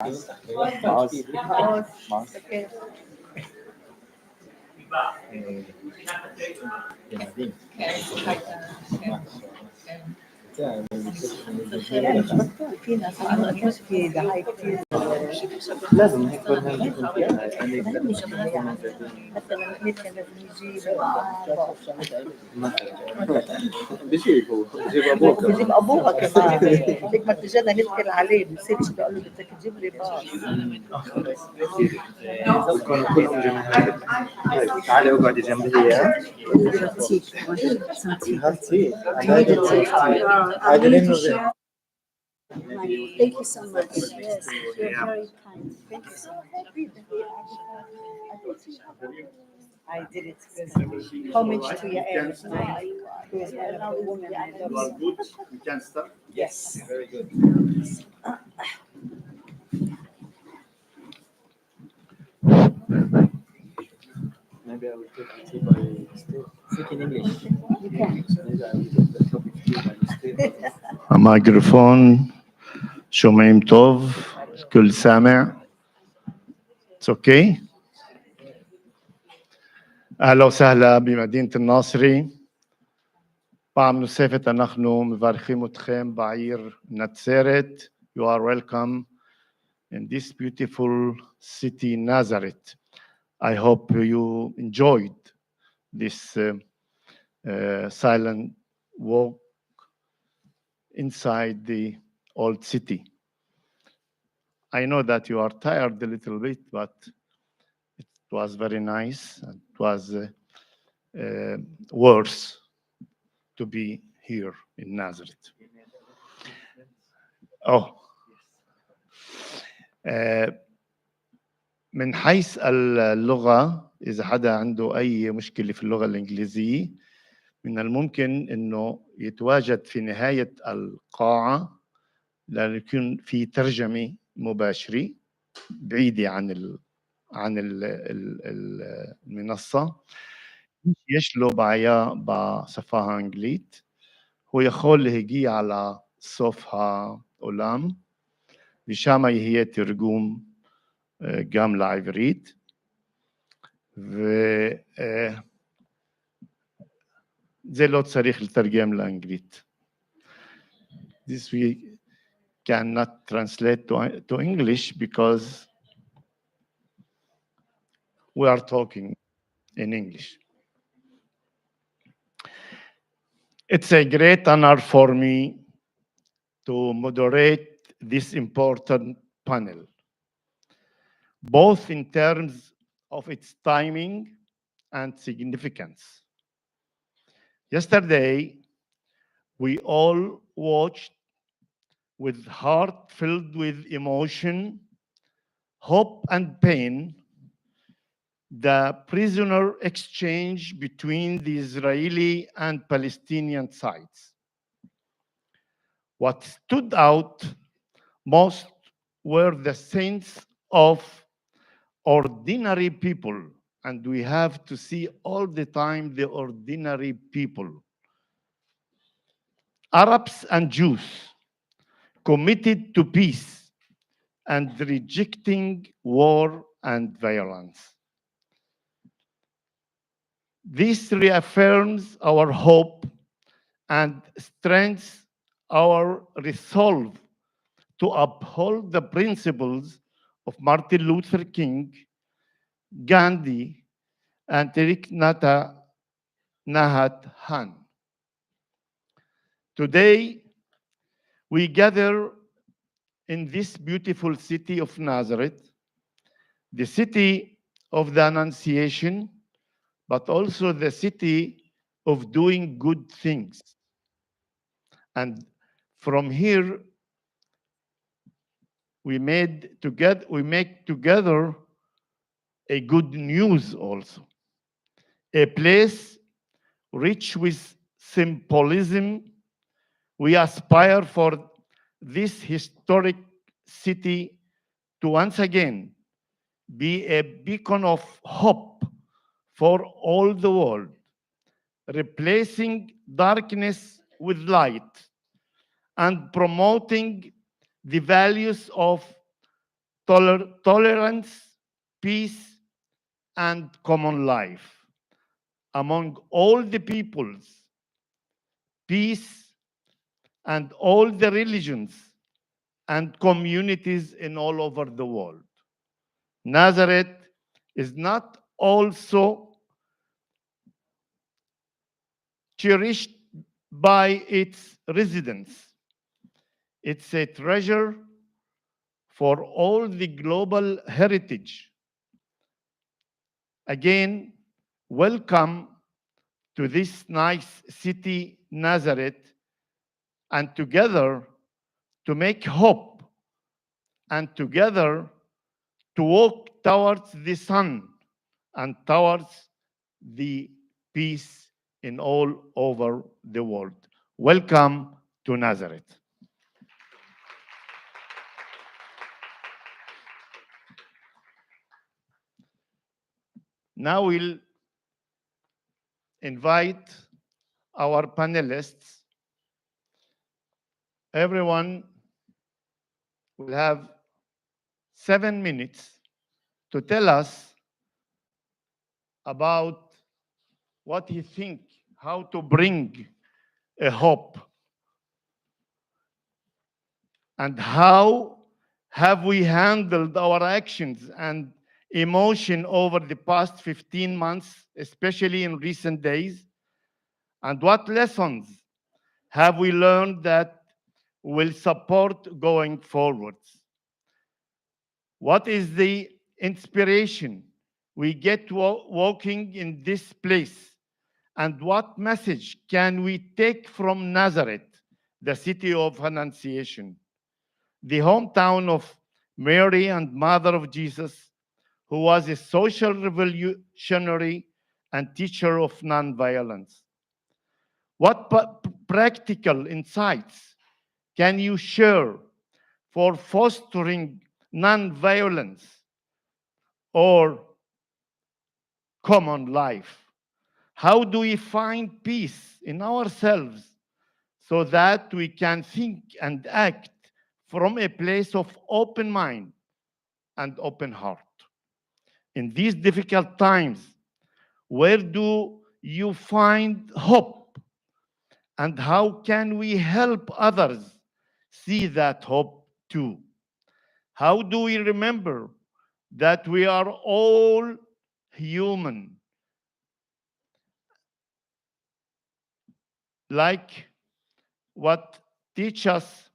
Maoz. Maoz. Maoz. Okay. ילדים. يعني مش بطال في ناس عندها كيف في دعاية كتير لازم هيك برنامج يكون فيها مثلا مين كان لازم يجيب معاه بيجيب هو بيجيب ابوك بيجيب ابوها كمان هيك ما تجينا نذكر عليه بصيرش بقول له بدك تجيب لي باص بكون كلهم جماهير. طيب تعالي اقعدي جنبي هي. هاتي هذا لانه Thank you so much. Yes, you're very kind. Thank you so much. I did it. Homage to your elders. Who is one of the women I love. you are good. We can start. Yes. Very good. Maybe I will take it by mistake. Speak in English. You can. Maybe I will take the topic by mistake. המיקרופון, שומעים טוב, כול סامع, it's okay. אהלה וסהלה במדינת الناصري. פעם נוספת אנחנו מברכים אתכם בעיר נצרת. You are welcome in this beautiful city Nazareth. I hope you enjoyed this silent walk inside the old city. I know that you are tired a little bit, but it was very nice. It was worth to be here in Nazareth. من حيث اللغة، إذا حدا عنده أي مشكلة في اللغة الإنجليزية، من الممكن إنه يتواجد في نهاية القاعة لأن يكون في ترجمة مباشرة بعيدة عن المنصة. יש לו בעיה בשפה האנגלית, הוא יכול להגיע לסוף העולם, ושם יהיה תרגום גם לעברית, וזה לא צריך לתרגם לאנגלית. This we cannot translate to English because we are talking in English. It's a great honor for me to moderate this important panel, both in terms of its timing and significance. Yesterday, we all watched with heart filled with emotion, hope, and pain, the prisoner exchange between the Israeli and Palestinian sides. What stood out most were the sense of ordinary people, and we have to see all the time the ordinary people, Arabs and Jews, committed to peace and rejecting war and violence. This reaffirms our hope and strengthens our resolve to uphold the principles of Martin Luther King, Gandhi, and Nhat, Hanh. Today, we gather in this beautiful city of Nazareth, the city of the Annunciation, but also the city of doing good things. And from here, we make together a good news also, a place rich with symbolism. We aspire for this historic city to once again be a beacon of hope for all the world, replacing darkness with light and promoting the values of tolerance, peace, and common life among all the peoples, peace and all the religions and communities in all over the world. Nazareth is not also cherished by its residents. It's a treasure for all the global heritage. Again, welcome to this nice city, Nazareth, and together to make hope and together to walk towards the sun and towards the peace in all over the world. Welcome to Nazareth. Now we'll invite our panelists. Everyone will have 7 minutes to tell us about what he thinks, how to bring a hope, and how have we handled our actions and emotion over the past 15 months, especially in recent days, and what lessons have we learned that will support going forwards? What is the inspiration we get walking in this place? And what message can we take from Nazareth, the city of Annunciation, the hometown of Mary and Mother of Jesus, who was a social revolutionary and teacher of nonviolence? What practical insights can you share for fostering nonviolence or common life? How do we find peace in ourselves so that we can think and act from a place of open mind and open heart? In these difficult times, where do you find hope? And how can we help others see that hope too? How do we remember that we are all human? Like what teach us,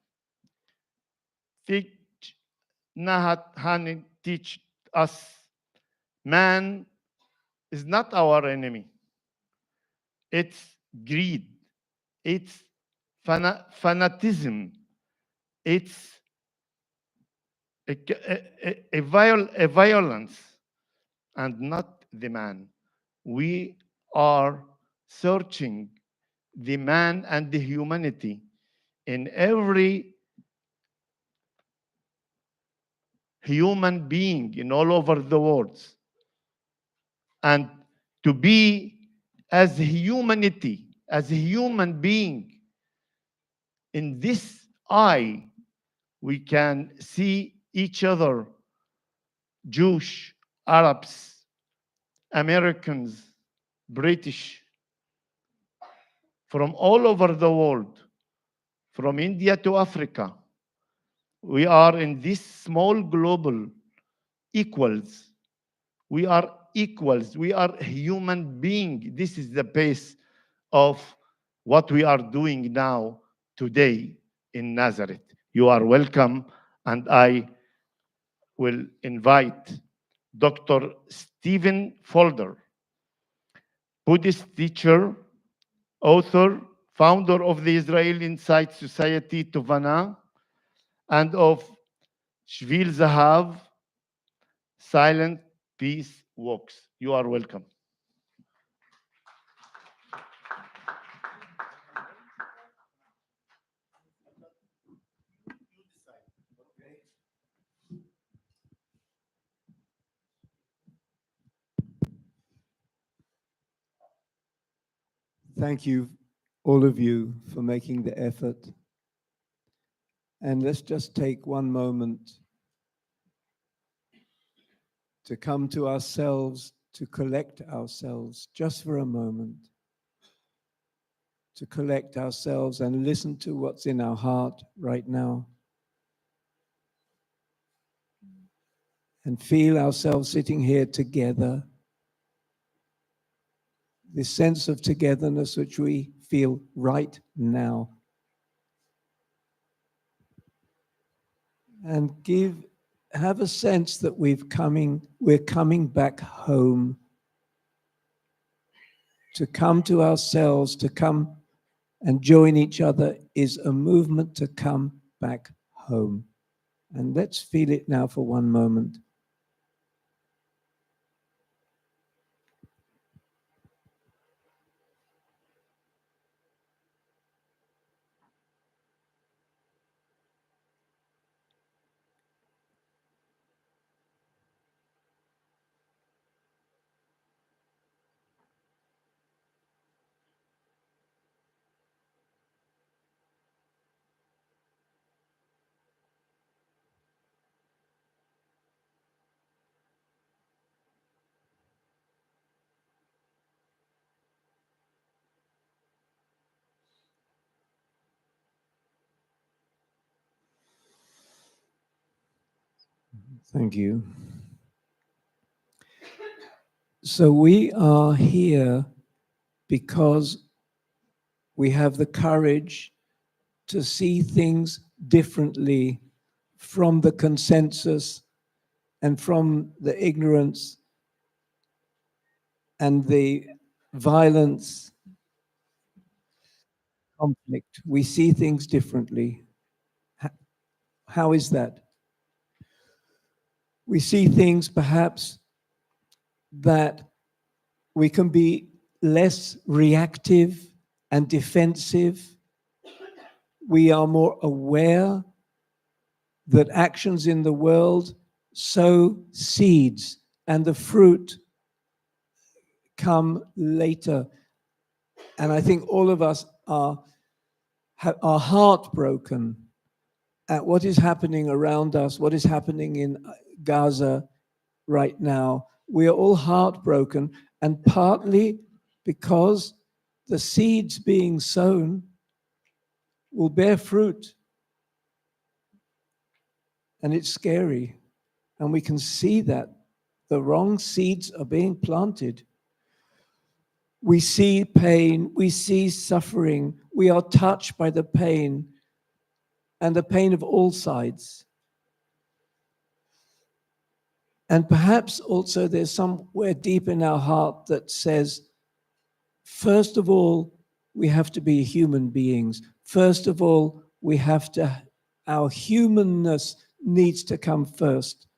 Thich, Nhat, Hanh teach us, man is not our enemy. It's greed, it's fanatism, it's a violence, and not the man. We are searching the man and the humanity in every human being in all over the world. And to be as humanity, as a human being, in this eye, we can see each other, Jewish, Arabs, Americans, British, from all over the world, from India to Africa. We are in this small global equals. We are equals. We are human beings. This is the base of what we are doing now, today in Nazareth. You are welcome, and I will invite Dr. Stephen Fulder, Buddhist teacher, author, founder of the Israeli Insight Society, Tovana, and of Shvil Zahav, Silent Peace Walks. You are welcome. Thank you, all of you, for making the effort. And let's just take one moment to come to ourselves, to collect ourselves just for a moment, to collect ourselves and listen to what's in our heart right now, and feel ourselves sitting here together, this sense of togetherness which we feel right now. And have a sense that we're coming back home, to come to ourselves, to come and join each other is a movement to come back home. And let's feel it now for one moment. Thank you. So we are here because we have the courage to see things differently from the consensus and from the ignorance and the violence, conflict. We see things differently. How is that? We see things perhaps that we can be less reactive and defensive. We are more aware that actions in the world sow seeds and the fruit come later. And I think all of us are heartbroken at what is happening around us, what is happening in Gaza right now. We are all heartbroken, and partly because the seeds being sown will bear fruit. And it's scary. And we can see that the wrong seeds are being planted. We see pain, we see suffering, we are touched by the pain, and the pain of all sides. And perhaps also there's somewhere deep in our heart that says, first of all, we have to be human beings. First of all, our humanness needs to come first.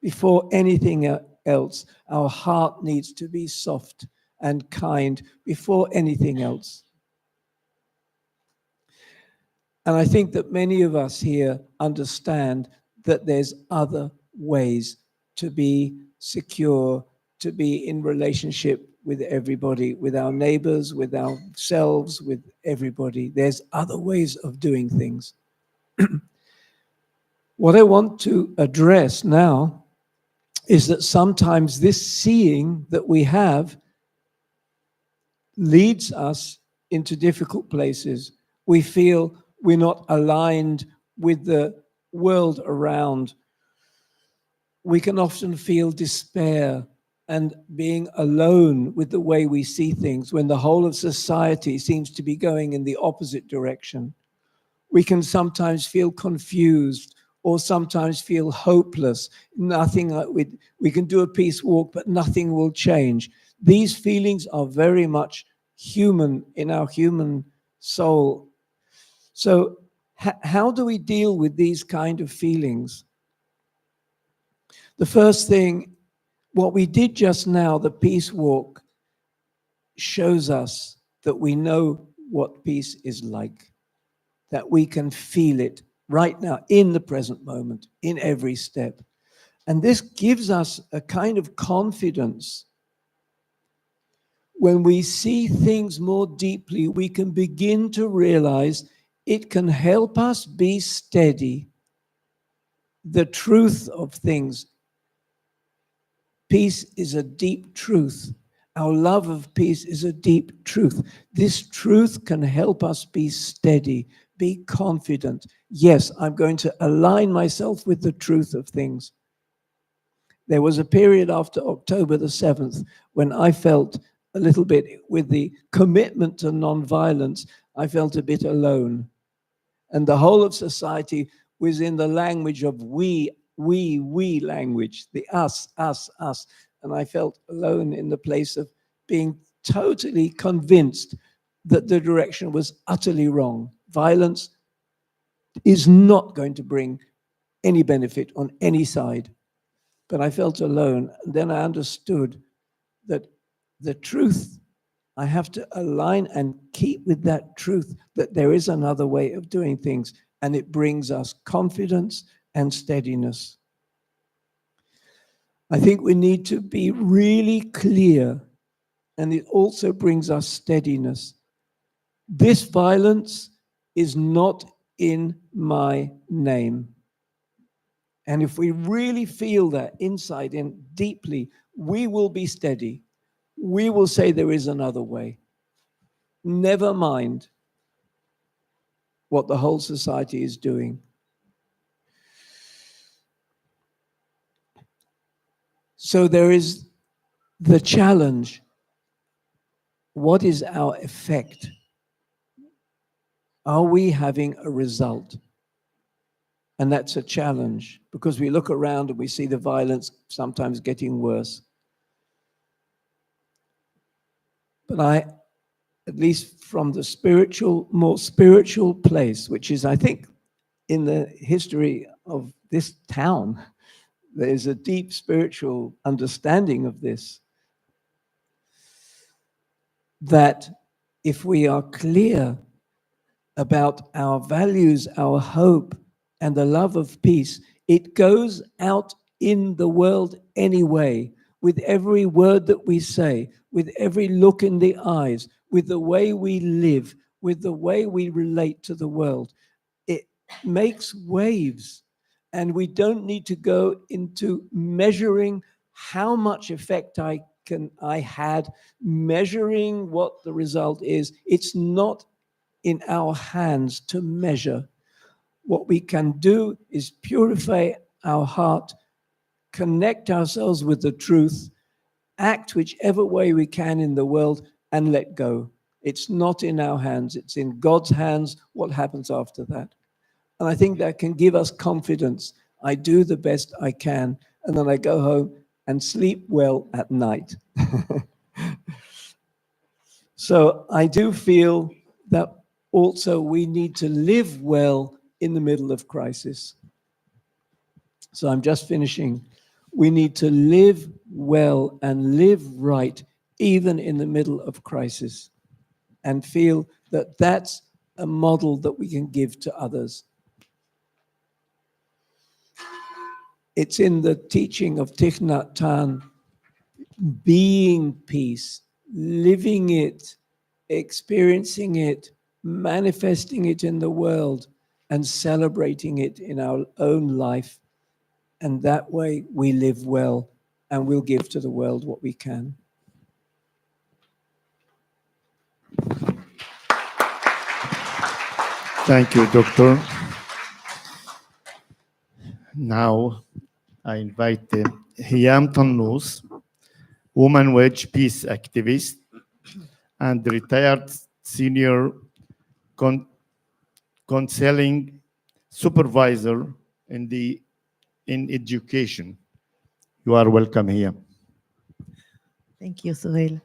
Before anything else, our heart needs to be soft and kind before anything else. And I think that many of us here understand that there's other ways to be secure, to be in relationship with everybody, with our neighbors, with ourselves, with everybody. There's other ways of doing things. What I want to address now is that sometimes this seeing that we have leads us into difficult places. We feel we're not aligned with the world around. We can often feel despair and being alone with the way we see things when the whole of society seems to be going in the opposite direction. We can sometimes feel confused or sometimes feel hopeless. We can do a peace walk, but nothing will change. These feelings are very much human in our human soul. So how do we deal with these kind of feelings? The first thing, what we did just now, the peace walk, shows us that we know what peace is like, that we can feel it right now, in the present moment, in every step. And this gives us a kind of confidence. When we see things more deeply, we can begin to realize it can help us be steady. The truth of things Peace is a deep truth. Our love of peace is a deep truth. This truth can help us be steady, be confident. Yes, I'm going to align myself with the truth of things. There was a period after October the 7th when I felt a little bit, with the commitment to nonviolence, I felt a bit alone. And the whole of society was in the language of we language, the us. And I felt alone in the place of being totally convinced that the direction was utterly wrong. Violence is not going to bring any benefit on any side. But I felt alone. And then I understood that the truth, I have to align and keep with that truth, that there is another way of doing things, and it brings us confidence and steadiness. I think we need to be really clear, and it also brings us steadiness. This violence is not in my name. And if we really feel that inside and deeply, we will be steady. We will say there is another way. Never mind what the whole society is doing. So there is the challenge. What is our effect? Are we having a result? And that's a challenge, because we look around and we see the violence sometimes getting worse. But at least from the more spiritual place, which is, I think, in the history of this town, there's a deep spiritual understanding of this, that if we are clear about our values, our hope, and the love of peace, it goes out in the world anyway, with every word that we say, with every look in the eyes, with the way we live, with the way we relate to the world. It makes waves, and we don't need to go into measuring how much effect I had, measuring what the result is. It's not in our hands to measure. What we can do is purify our heart, connect ourselves with the truth, act whichever way we can in the world, and let go. It's not in our hands, it's in God's hands. What happens after that? And I think that can give us confidence. I do the best I can, and then I go home and sleep well at night. So I do feel that also we need to live well in the middle of crisis. So I'm just finishing. We need to live well and live right, even in the middle of crisis, and feel that that's a model that we can give to others. It's in the teaching of Thich Nhat, being peace, living it, experiencing it, manifesting it in the world, and celebrating it in our own life. And that way we live well, and we'll give to the world what we can. Thank you, Doctor. Now, I invite Hyam Tannous, woman wage peace activist and retired senior counselling supervisor in education. You are welcome here. Thank you, Suheil.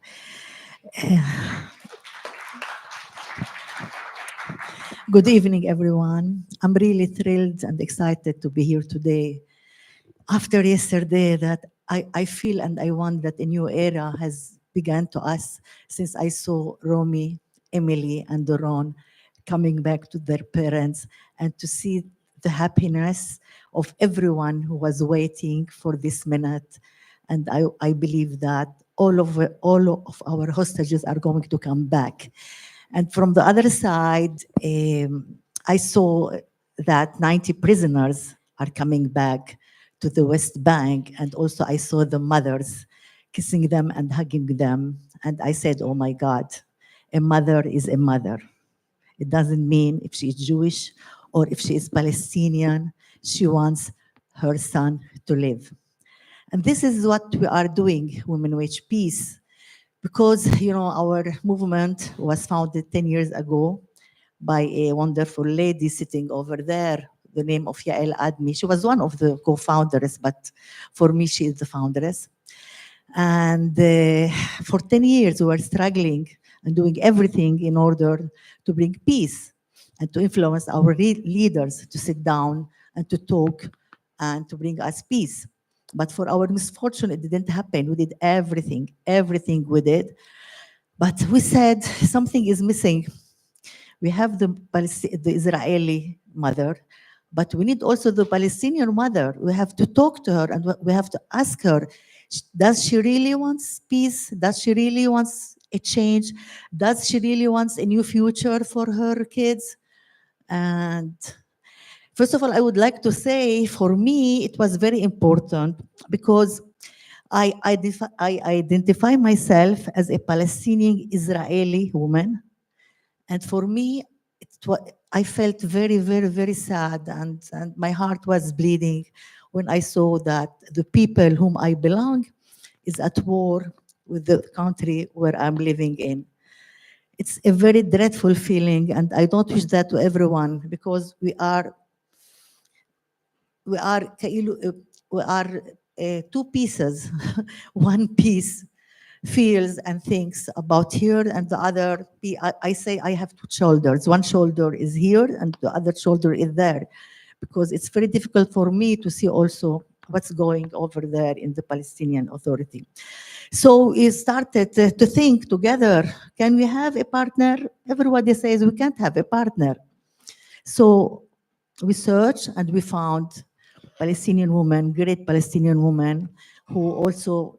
Good evening, everyone. I'm really thrilled and excited to be here today. After yesterday, that I feel and I want that a new era has begun to us, since I saw Romy, Emily, and Doron coming back to their parents, and to see the happiness of everyone who was waiting for this minute. And I believe that all of our hostages are going to come back. And from the other side, I saw that 90 prisoners are coming back to the West Bank, and also I saw the mothers kissing them and hugging them. And I said, oh my God, a mother is a mother. It doesn't mean if she is Jewish or if she is Palestinian, she wants her son to live. And this is what we are doing, Women Wage Peace, because our movement was founded 10 years ago by a wonderful lady sitting over there, the name of Yael Admi. She was one of the co-founders, but for me, she is the founderess. And for 10 years, we were struggling and doing everything in order to bring peace and to influence our leaders to sit down and to talk and to bring us peace. But for our misfortune, it didn't happen. We did everything we did. But we said something is missing. We have the Israeli mother, but we need also the Palestinian mother. We have to talk to her and we have to ask her, does she really want peace? Does she really want a change? Does she really want a new future for her kids? And first of all, I would like to say, for me, it was very important because I identify myself as a Palestinian Israeli woman. And for me, I felt very, very, very sad, and my heart was bleeding when I saw that the people whom I belong is at war with the country where I'm living in. It's a very dreadful feeling, and I don't wish that to everyone, because we are two pieces. One piece feels and thinks about here, and the other, I say I have two shoulders. One shoulder is here and the other shoulder is there, because it's very difficult for me to see also what's going over there in the Palestinian Authority. So we started to think together, can we have a partner? Everybody says we can't have a partner. So we searched and we found Palestinian women, great Palestinian women, who also,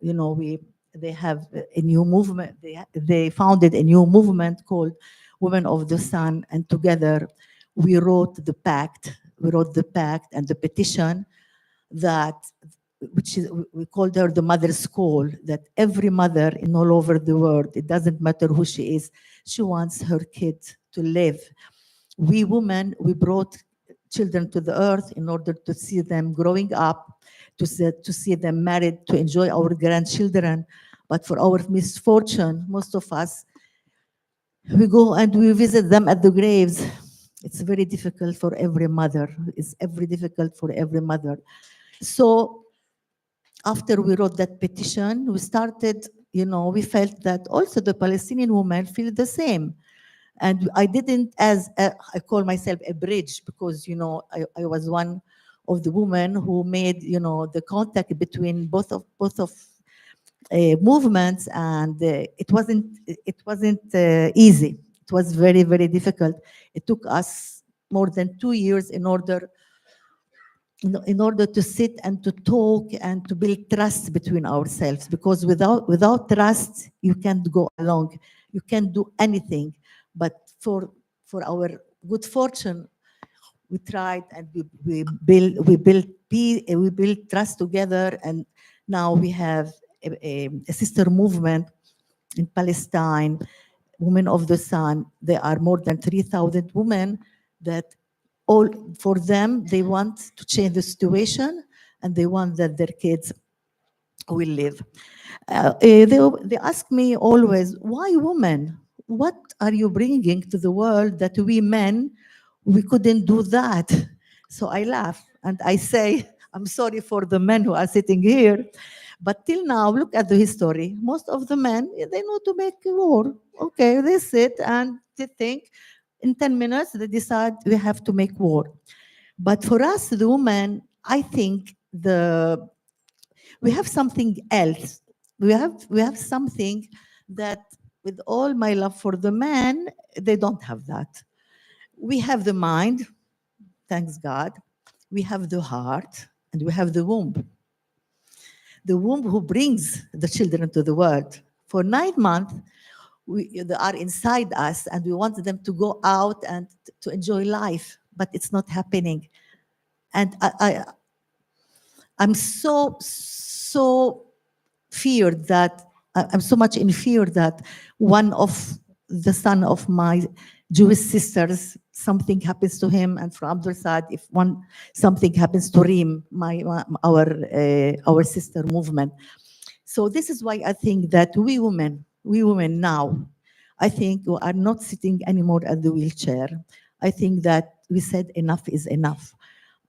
they have a new movement. They founded a new movement called Women of the Sun, and together we wrote the pact. We wrote the pact and the petition we called her the mother's call, that every mother in all over the world, it doesn't matter who she is, she wants her kid to live. We women, we brought children to the earth in order to see them growing up, to see them married, to enjoy our grandchildren. But for our misfortune, most of us, we go and we visit them at the graves. It's very difficult for every mother. It's very difficult for every mother. So after we wrote that petition, we started, we felt that also the Palestinian women feel the same. And I didn't, I call myself a bridge, because, I was one of the women who made, the contact between both of movements, and it wasn't easy. It was very, very difficult. It took us more than 2 years in order to sit and to talk and to build trust between ourselves, because without trust, you can't go along. You can't do anything. But for our good fortune, we tried and we built trust together, and now we have a sister movement in Palestine, Women of the Sun. There are more than 3,000 women that all, for them, they want to change the situation, and they want that their kids will live. They ask me always, why women? What are you bringing to the world that we men, we couldn't do that? So I laugh and I say, I'm sorry for the men who are sitting here, but till now, look at the history. Most of the men, they know to make a war. Okay, they sit and they think, in 10 minutes, they decide we have to make war. But for us, the women, I think we have something else. We have something that, with all my love for the men, they don't have that. We have the mind, thanks God. We have the heart, and we have the womb. The womb who brings the children to the world. For 9 months, they are inside us, and we want them to go out and to enjoy life, but it's not happening. And I'm so feared that I'm so much in fear that one of the son of my Jewish sisters, something happens to him, and from other side, if something happens to Reem, our sister movement. So this is why I think that we women now, I think we are not sitting anymore at the wheelchair. I think that we said enough is enough.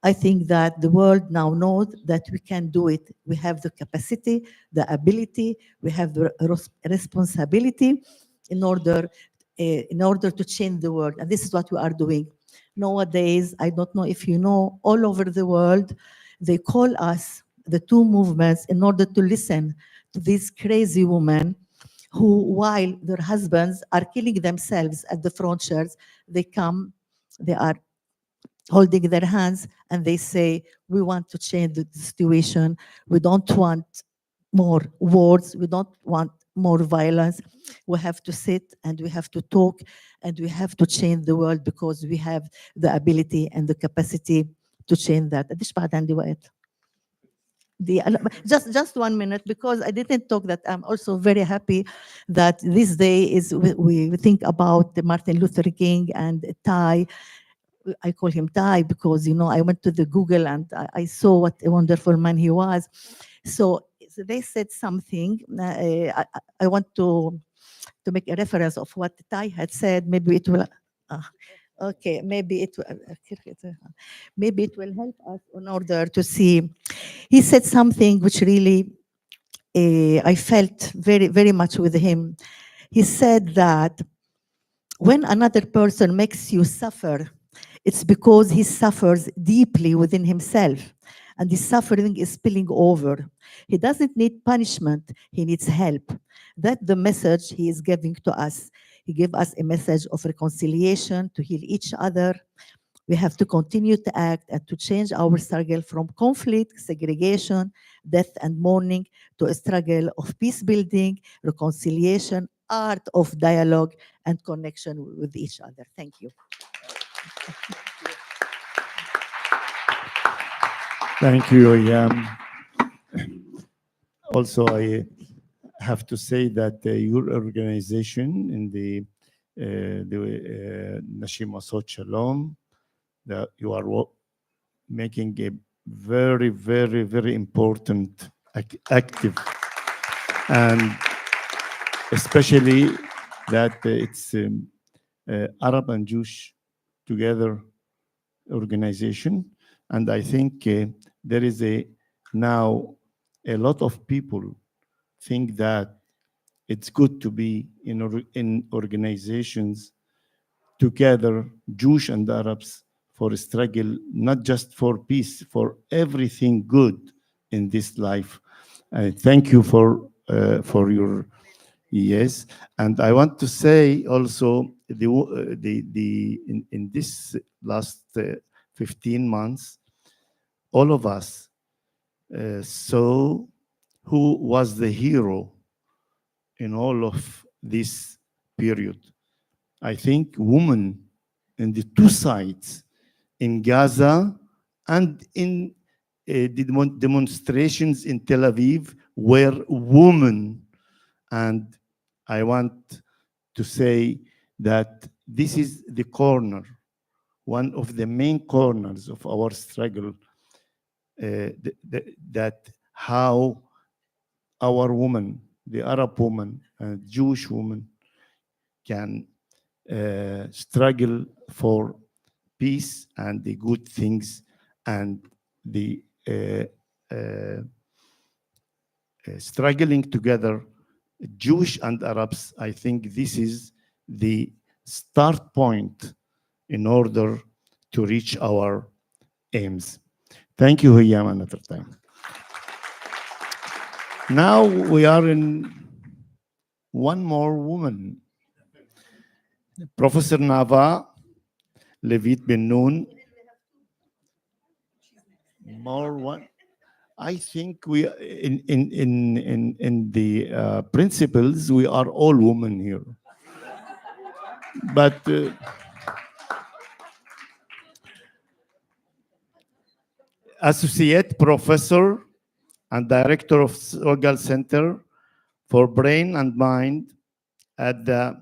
I think that the world now knows that we can do it. We have the capacity, the ability, we have the responsibility in order to change the world. And this is what we are doing. Nowadays, I don't know if you know, all over the world, they call us, the two movements, in order to listen to these crazy women who, while their husbands are killing themselves at the frontiers, they come, they are holding their hands, and they say, we want to change the situation. We don't want more wars. We don't want more violence. We have to sit and we have to talk and we have to change the world because we have the ability and the capacity to change that. قديش بعد عندي وقت؟ Just 1 minute, because I didn't talk that I'm also very happy that this day is we think about Martin Luther King and Thai. I call him Thai because, I went to the Google and I saw what a wonderful man he was. So they said something. I want to make a reference of what Thai had said. Maybe it will. Okay, maybe it will help us in order to see. He said something which really I felt very, very much with him. He said that when another person makes you suffer, it's because he suffers deeply within himself, and the suffering is spilling over. He doesn't need punishment, he needs help. That's the message he is giving to us. He gave us a message of reconciliation, to heal each other. We have to continue to act and to change our struggle from conflict, segregation, death, and mourning to a struggle of peace building, reconciliation, art of dialogue, and connection with each other. Thank you. Thank you, Hyam. Also, I have to say that your organization in the Nashim Asot Shalom, that you are making a very, very, very important active, and especially that it's Arab and Jewish together organization. And I think there is now a lot of people think that it's good to be in organizations together, Jewish and Arabs, for a struggle, not just for peace, for everything good in this life. Thank you for your yes. And I want to say also in this last 15 months, all of us saw who was the hero in all of this period. I think women in the two sides, in Gaza and in the demonstrations in Tel Aviv, were women. And I want to say that this is the corner, one of the main corners of our struggle, that how our women, the Arab woman and Jewish woman, can struggle for peace and the good things and the struggling together, Jewish and Arabs. I think this is the start point in order to reach our aims. Thank you, Hyam, another time. Now we are in one more woman, Professor Nava, Levit-Binnun. More one. I think we in the principles we are all women here, but Associate Professor and Director of Sagol Center for Brain and Mind at the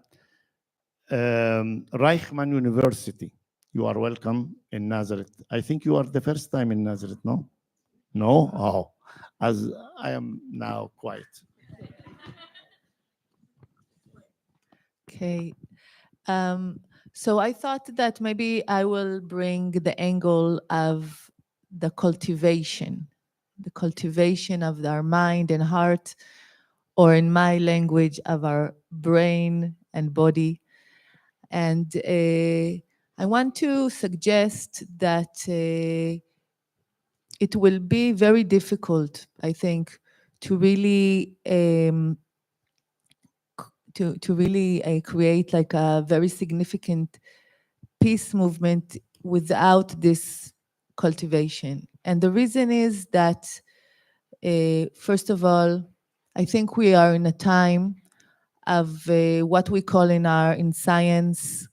Reichman University. You are welcome in Nazareth. I think you are the first time in Nazareth, no? No? Oh, as I am now quiet. Okay. So I thought that maybe I will bring the angle of the cultivation of our mind and heart, or in my language, of our brain and body. And I want to suggest that it will be very difficult, I think, to really create like a very significant peace movement without this cultivation. And the reason is that, first of all, I think we are in a time of what we call in science,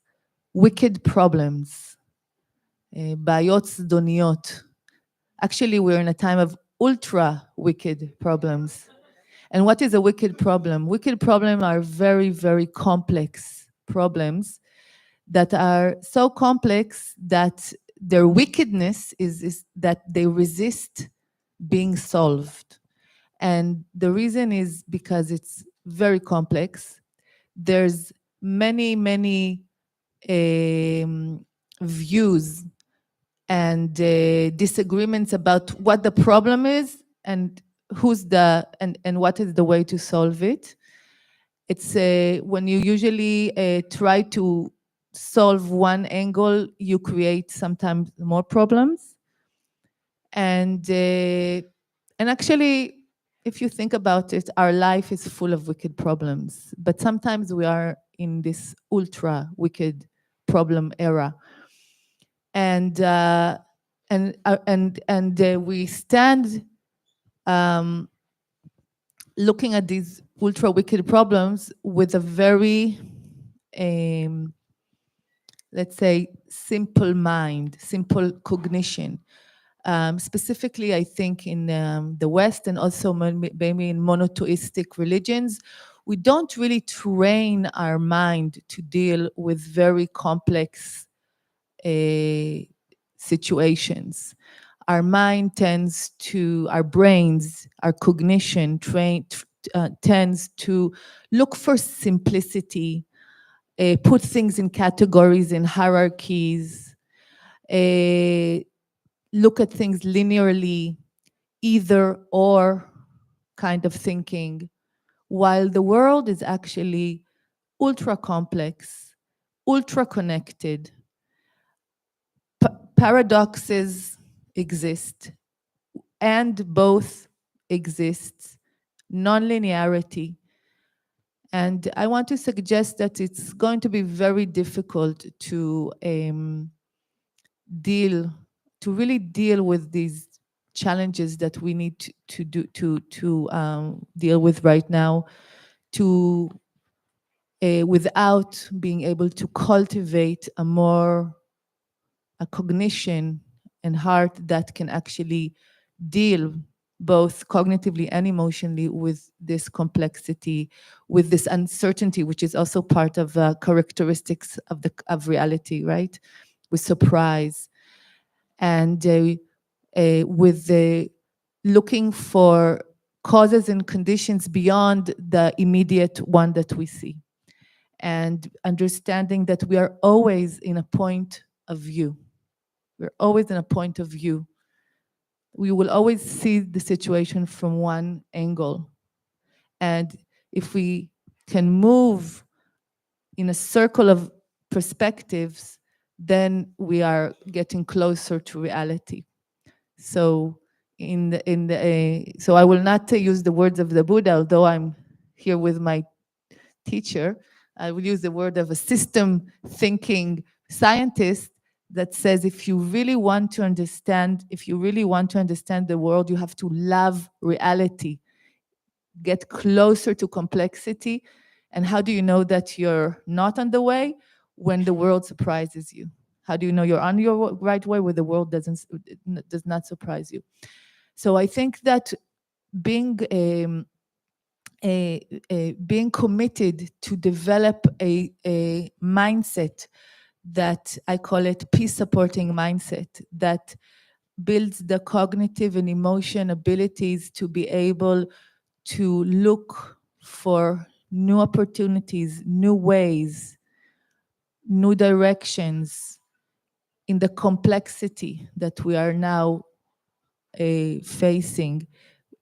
wicked problems, bayot zdoniot. Actually, we're in a time of ultra wicked problems. And what is a wicked problem? Wicked problems are very, very complex problems that are so complex that their wickedness is that they resist being solved. And the reason is because it's very complex. There's many, many views and disagreements about what the problem is and and what is the way to solve it. It's when you usually try to solve one angle, you create sometimes more problems. And actually, if you think about it, our life is full of wicked problems. But sometimes we are in this ultra wicked problem era, and we stand looking at these ultra wicked problems with a very, let's say, simple mind, simple cognition. Specifically, I think in the West and also maybe in monotheistic religions, we don't really train our mind to deal with very complex situations. Our mind tends to, our brains, our cognition tends to look for simplicity, put things in categories, in hierarchies, look at things linearly, either or kind of thinking, while the world is actually ultra complex, ultra connected. Paradoxes exist, and both exist, non-linearity. And I want to suggest that it's going to be very difficult to really deal with these challenges that we need to deal with right now, without being able to cultivate a cognition and heart that can actually deal both cognitively and emotionally with this complexity, with this uncertainty, which is also part of characteristics of reality, right? With surprise, and with looking for causes and conditions beyond the immediate one that we see, and understanding that we are always in a point of view. We're always in a point of view. We will always see the situation from one angle. And if we can move in a circle of perspectives, then we are getting closer to reality. So so I will not use the words of the Buddha, although I'm here with my teacher. I will use the word of a system thinking scientist that says if you really want to understand the world, you have to love reality, get closer to complexity. And how do you know that you're not on the way? When the world surprises you. How do you know you're on your right way where the world does not surprise you? So I think that being being committed to develop a mindset that I call it peace supporting mindset, that builds the cognitive and emotion abilities to be able to look for new opportunities, new ways, new directions in the complexity that we are now facing,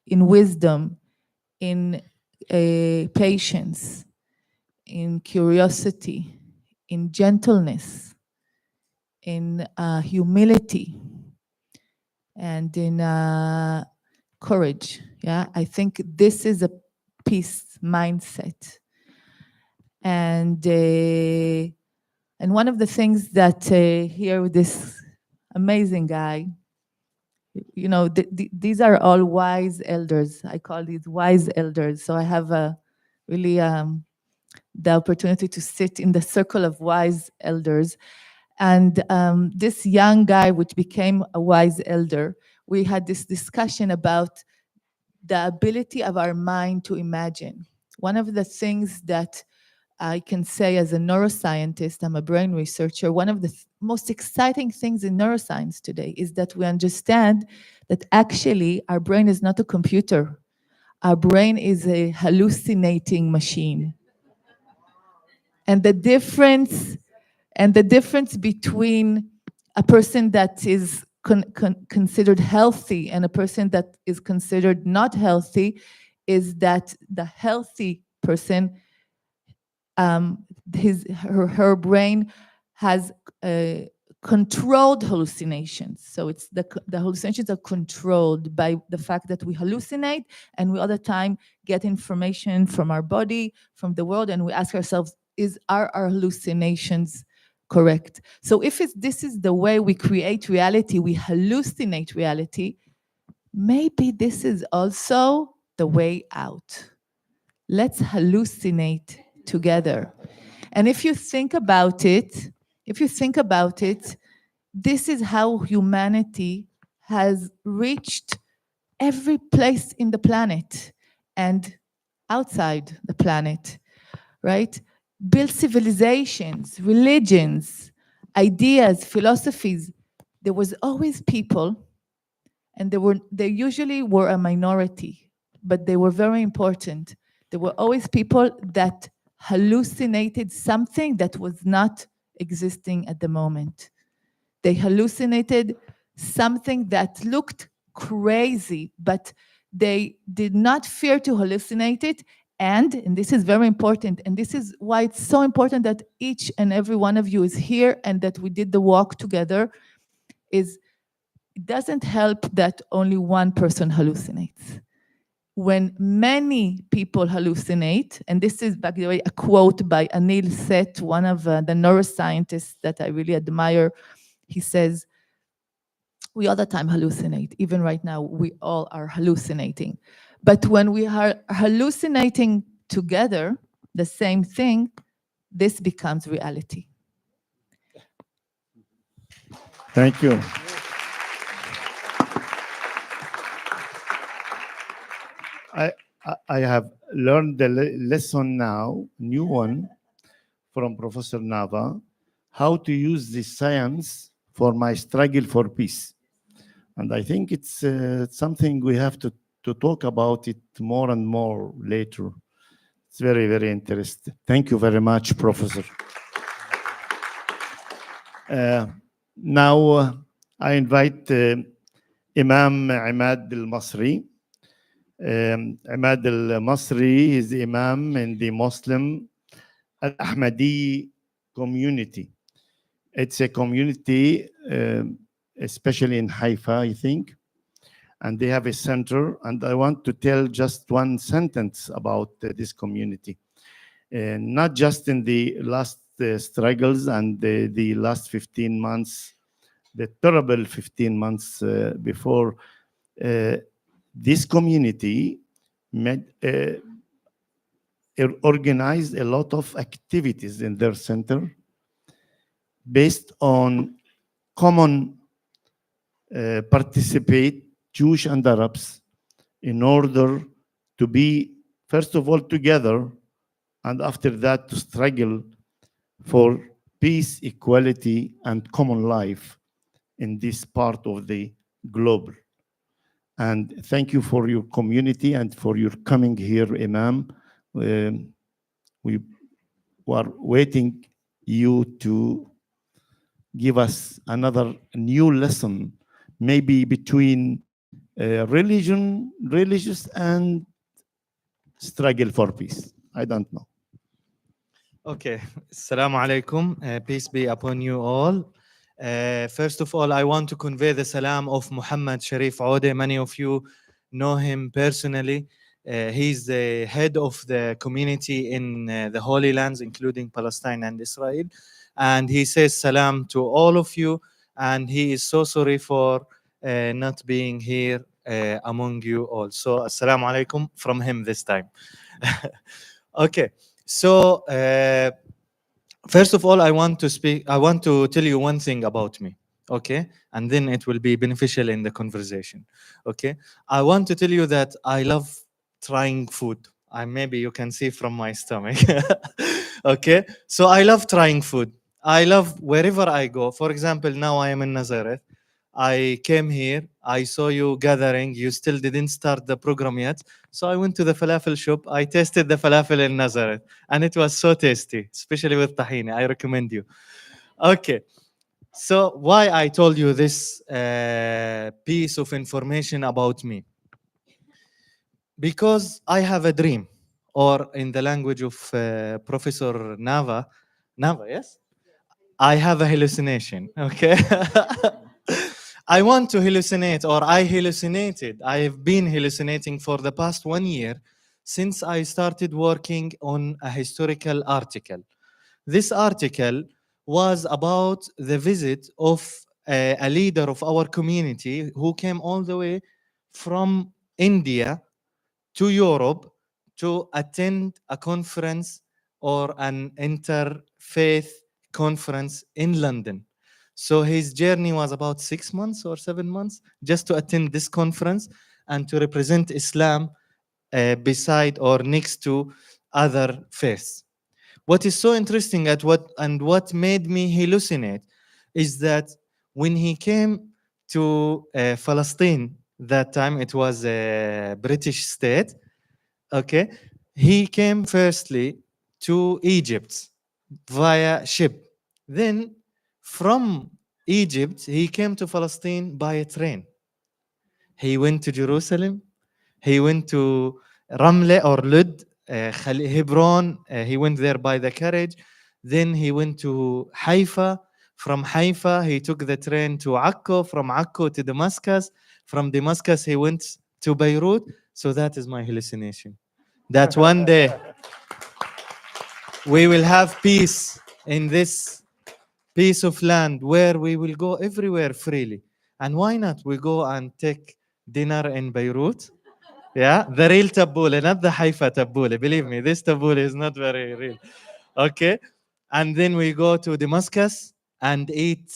in wisdom, in patience, in curiosity, in gentleness, in humility, and in courage. Yeah, I think this is a peace mindset. And one of the things that here with this amazing guy, you know, these are all wise elders. I call these wise elders. So I have really the opportunity to sit in the circle of wise elders. And this young guy, which became a wise elder, we had this discussion about the ability of our mind to imagine. One of the things that I can say as a neuroscientist, I'm a brain researcher, one of the most exciting things in neuroscience today is that we understand that actually our brain is not a computer. Our brain is a hallucinating machine. And the difference between a person that is considered healthy and a person that is considered not healthy is that the healthy person, her brain has controlled hallucinations. So it's the hallucinations are controlled by the fact that we hallucinate, and we all the time get information from our body, from the world, and we ask ourselves, are our hallucinations correct? So if this is the way we create reality, we hallucinate reality, maybe this is also the way out. Let's hallucinate together. And if you think about it, this is how humanity has reached every place in the planet and outside the planet, right? Built civilizations, religions, ideas, philosophies. There was always people, and they usually were a minority, but they were very important. There were always people that hallucinated something that was not existing at the moment. They hallucinated something that looked crazy, but they did not fear to hallucinate it. And this is very important, and this is why it's so important that each and every one of you is here and that we did the walk together, is it doesn't help that only one person hallucinates. When many people hallucinate, and this is, by the way, a quote by Anil Seth, one of the neuroscientists that I really admire. He says, we all the time hallucinate. Even right now, we all are hallucinating. But when we are hallucinating together, the same thing, this becomes reality. Thank you. I have learned the lesson now, new one, from Professor Nava, how to use this science for my struggle for peace. And I think it's something we have to talk about it more and more later. It's very, very interesting. Thank you very much, Professor. Now I invite Imam Imad al-Masri. Imad al-Masri is the Imam in the Muslim al-Ahmadiyya community. It's a community, especially in Haifa, I think, and they have a center. And I want to tell just one sentence about this community. Not just in the last struggles and the last 15 months, the terrible 15 months before, this community organized a lot of activities in their center based on common participate, Jewish and Arabs, in order to be, first of all, together, and after that to struggle for peace, equality, and common life in this part of the globe. And thank you for your community and for your coming here, Imam. We are waiting you to give us another new lesson, maybe between religious and struggle for peace. I don't know. Okay, Assalamu alaikum. Peace be upon you all. First of all, I want to convey the salam of Muhammad Sharif Ode. Many of you know him personally. He's the head of the community in the Holy Lands, including Palestine and Israel. And he says salam to all of you. And he is so sorry for not being here among you all. So, assalamu alaikum from him this time. Okay. So, first of all, I want to tell you one thing about me, okay? And then it will be beneficial in the conversation, okay? I want to tell you that I love trying food. Maybe you can see from my stomach, okay? So I love trying food. I love wherever I go. For example, now I am in Nazareth. I came here, I saw you gathering, you still didn't start the program yet. So I went to the falafel shop, I tasted the falafel in Nazareth, and it was so tasty, especially with tahini. I recommend you. Okay, so why I told you this piece of information about me? Because I have a dream, or in the language of Professor Nava, yes? I have a hallucination, okay? I want to hallucinate, or I hallucinated. I have been hallucinating for the past 1 year since I started working on a historical article. This article was about the visit of a leader of our community who came all the way from India to Europe to attend a conference or an interfaith conference in London. So his journey was about 6 months or 7 months just to attend this conference and to represent Islam beside or next to other faiths. What is so interesting what made me hallucinate is that when he came to Palestine, that time it was a British state, okay, he came firstly to Egypt via ship. Then from Egypt, he came to Palestine by a train. He went to Jerusalem. He went to Ramle or Lud, Hebron. He went there by the carriage. Then he went to Haifa. From Haifa, he took the train to Akko. From Akko to Damascus. From Damascus, he went to Beirut. So that is my hallucination. That one day we will have peace in this piece of land where we will go everywhere freely. And why not? We go and take dinner in Beirut. Yeah, the real tabbouleh, not the Haifa tabbouleh. Believe me, this tabbouleh is not very real. Okay. And then we go to Damascus and eat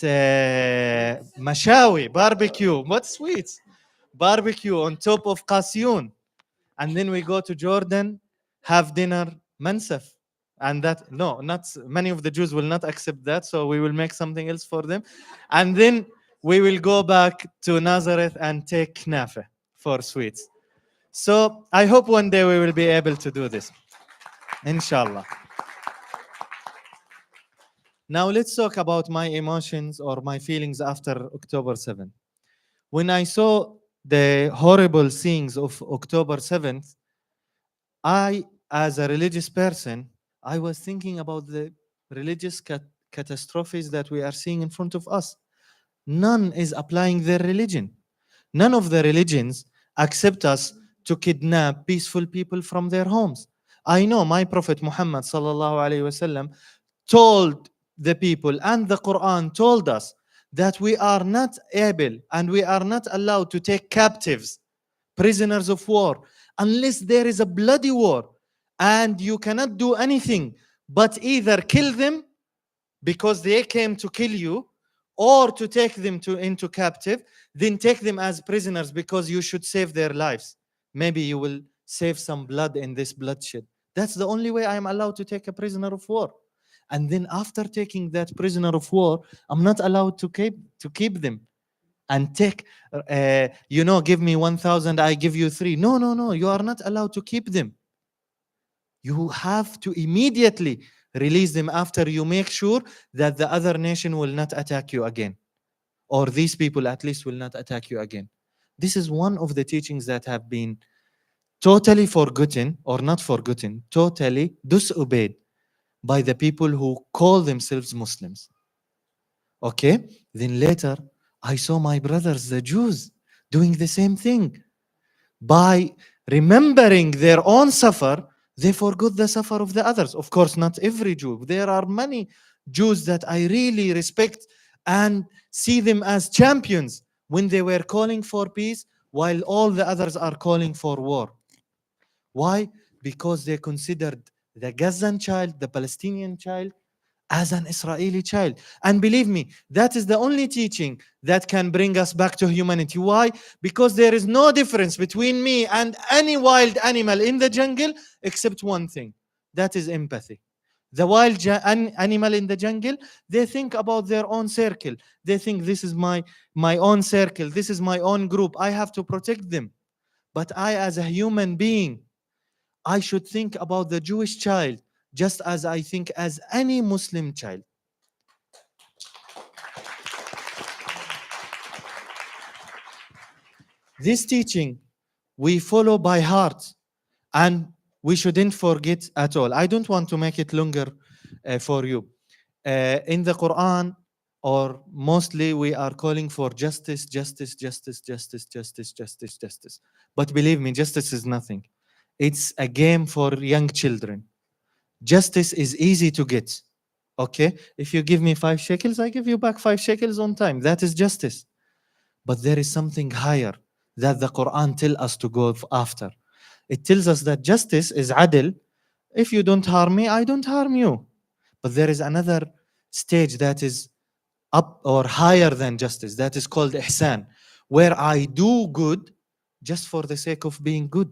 mashawi, barbecue. What sweets? Barbecue on top of qasyun. And then we go to Jordan, have dinner, mansaf. And that, no, not many of the Jews will not accept that, so we will make something else for them. And then we will go back to Nazareth and take knafe for sweets. So I hope one day we will be able to do this, inshallah. Now let's talk about my emotions or my feelings after October 7th. When I saw the horrible scenes of October 7th, I, as a religious person, I was thinking about the religious catastrophes that we are seeing in front of us. None is applying their religion. None of the religions accept us to kidnap peaceful people from their homes. I know my Prophet Muhammad sallallahu alaihi wasallam told the people, and the Quran told us, that we are not able and we are not allowed to take captives, prisoners of war, unless there is a bloody war. And you cannot do anything but either kill them because they came to kill you, or to take them into captive, then take them as prisoners because you should save their lives. Maybe you will save some blood in this bloodshed. That's the only way I am allowed to take a prisoner of war. And then after taking that prisoner of war, I'm not allowed to keep them and take, give me 1,000, I give you 3. No, you are not allowed to keep them. You have to immediately release them after you make sure that the other nation will not attack you again, or these people at least will not attack you again. This is one of the teachings that have been totally forgotten, or not forgotten, totally disobeyed by the people who call themselves Muslims. Okay? Then later, I saw my brothers, the Jews, doing the same thing. By remembering their own suffer, they forgot the suffer of the others. Of course, not every Jew. There are many Jews that I really respect and see them as champions when they were calling for peace while all the others are calling for war. Why? Because they considered the Gazan child, the Palestinian child, as an Israeli child. And believe me, that is the only teaching that can bring us back to humanity. Why? Because there is no difference between me and any wild animal in the jungle except one thing. That is empathy. The wild animal in the jungle, they think about their own circle. They think this is my own circle. This is my own group. I have to protect them. But I, as a human being, I should think about the Jewish child just as I think as any Muslim child. This teaching we follow by heart, and we shouldn't forget at all. I don't want to make it longer for you. In the Quran, or mostly we are calling for justice, justice, justice, justice, justice, justice, justice. But believe me, justice is nothing. It's a game for young children. Justice is easy to get. Okay? If you give me 5 shekels, I give you back 5 shekels on time. That is justice. But there is something higher that the Quran tells us to go after. It tells us that justice is adl. If you don't harm me, I don't harm you. But there is another stage that is up or higher than justice, that is called ihsan, where I do good just for the sake of being good.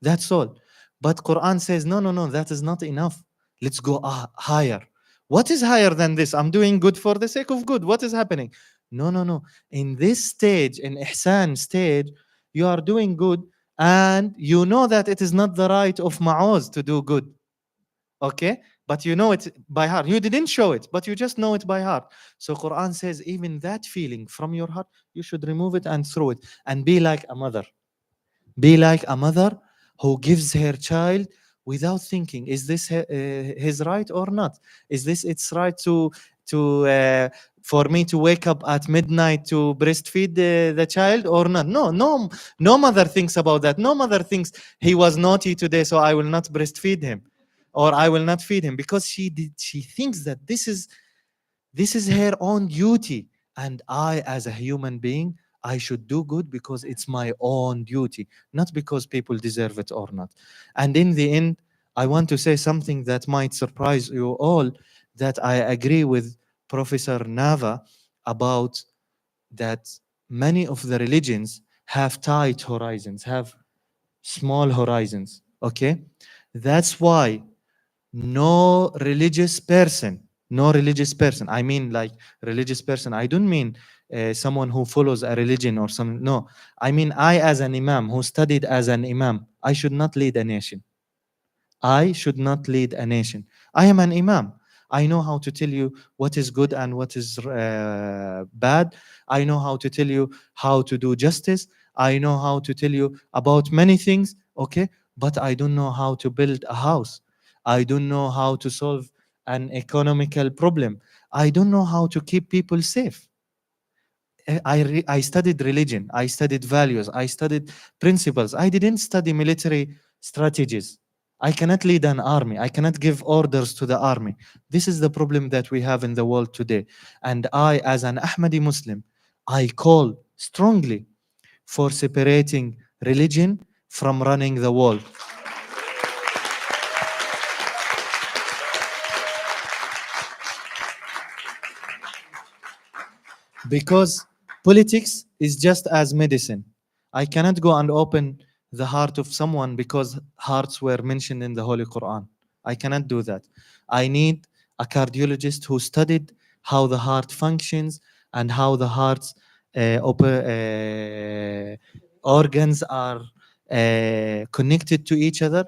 That's all. But Quran says, no, that is not enough. Let's go higher. What is higher than this? I'm doing good for the sake of good. What is happening? No. In this stage, in ihsan stage, you are doing good and you know that it is not the right of Maoz to do good. Okay? But you know it by heart. You didn't show it, but you just know it by heart. So Quran says even that feeling from your heart, you should remove it and throw it and be like a mother. Be like a mother who gives her child without thinking, is this his right or not? Is this its right to for me to wake up at midnight to breastfeed the child or not? No mother thinks about that. No mother thinks he was naughty today, so I will not breastfeed him or I will not feed him, because she thinks that this is her own duty, and I, as a human being, I should do good because it's my own duty, not because people deserve it or not. And in the end, I want to say something that might surprise you all, that I agree with Professor Nava about that many of the religions have tight horizons, have small horizons, okay? That's why no religious person, I mean like religious person, I don't mean someone who follows a religion or some, no. I mean I, as an Imam who studied as an Imam, I should not lead a nation. I should not lead a nation. I am an Imam. I know how to tell you what is good and what is bad. I know how to tell you how to do justice. I know how to tell you about many things, okay? But I don't know how to build a house. I don't know how to solve an economical problem. I don't know how to keep people safe. I studied religion. I studied values. I studied principles. I didn't study military strategies. I cannot lead an army. I cannot give orders to the army. This is the problem that we have in the world today. And I, as an Ahmadi Muslim, I call strongly for separating religion from running the world. because politics is just as medicine. I cannot go and open the heart of someone because hearts were mentioned in the Holy Quran. I cannot do that. I need a cardiologist who studied how the heart functions and how the heart's organs are connected to each other.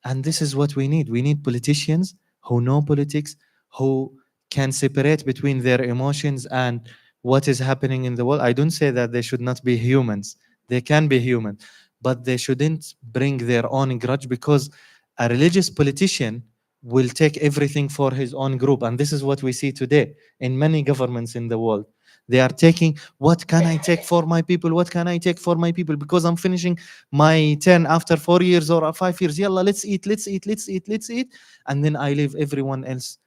And this is what we need. We need politicians who know politics, who can separate between their emotions and what is happening in the world. I don't say that they should not be humans. They can be human, but they shouldn't bring their own grudge, because a religious politician will take everything for his own group. And this is what we see today in many governments in the world. They are taking, what can I take for my people? What can I take for my people? Because I'm finishing my 10 after 4 years or 5 years. Yalla, let's eat, let's eat, let's eat, let's eat. And then I leave everyone else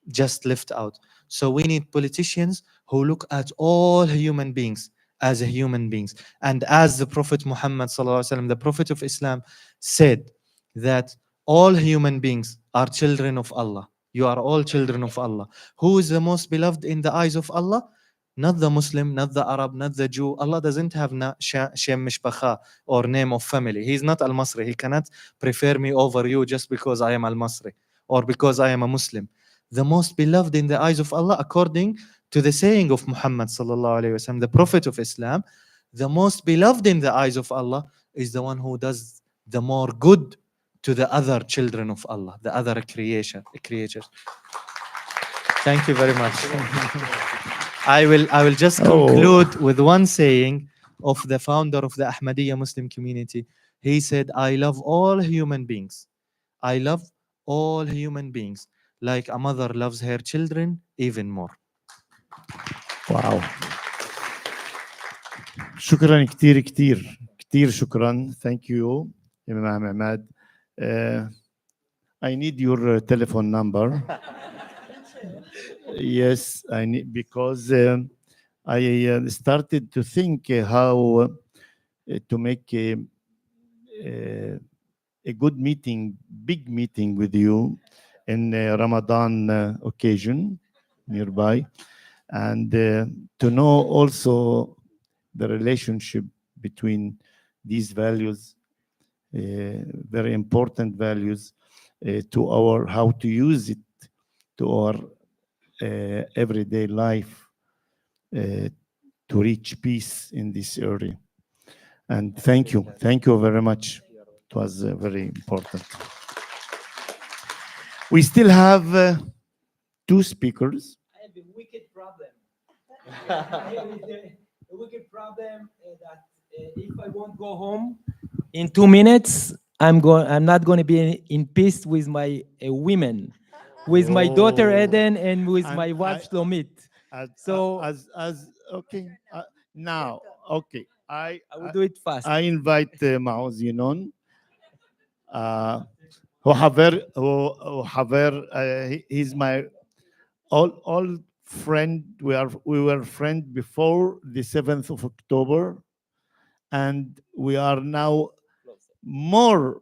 just left out. So we need politicians who look at all human beings as human beings. And as the Prophet Muhammad sallallahu alaihi wasallam, the Prophet of Islam, said that all human beings are children of Allah. You are all children of Allah. Who is the most beloved in the eyes of Allah? Not the Muslim, not the Arab, not the Jew. Allah doesn't have Shem Mishpakha or name of family. He's not al-Masri. He cannot prefer me over you just because I am al-Masri or because I am a Muslim. The most beloved in the eyes of Allah, according to the saying of Muhammad sallallahu alaihi wasallam, the Prophet of Islam, the most beloved in the eyes of Allah is the one who does the more good to the other children of Allah, the other creatures. Thank you very much. I will just conclude with one saying of the founder of the Ahmadiyya Muslim community. He said, I love all human beings. I love all human beings like a mother loves her children even more. واو شكرا كثير كثير كثير شكرا. Thank you Imam Imad. I need your telephone number. Yes, I need, because I started to think how to make a good meeting, big meeting with you in Ramadan occasion nearby, and to know also the relationship between these values, very important values, to our, how to use it to our everyday life, to reach peace in this area. And thank you very much. It was very important. We still have 2 speakers. I have a wicked problem. The wicked problem that if I won't go home in 2 minutes, I'm not going to be in peace with my women, with my daughter Eden and with my wife Shlomit. So Okay, now okay, I will do it fast. I invite Maoz Inon. He's my old friend. We were friends before the 7th of October, and we are now more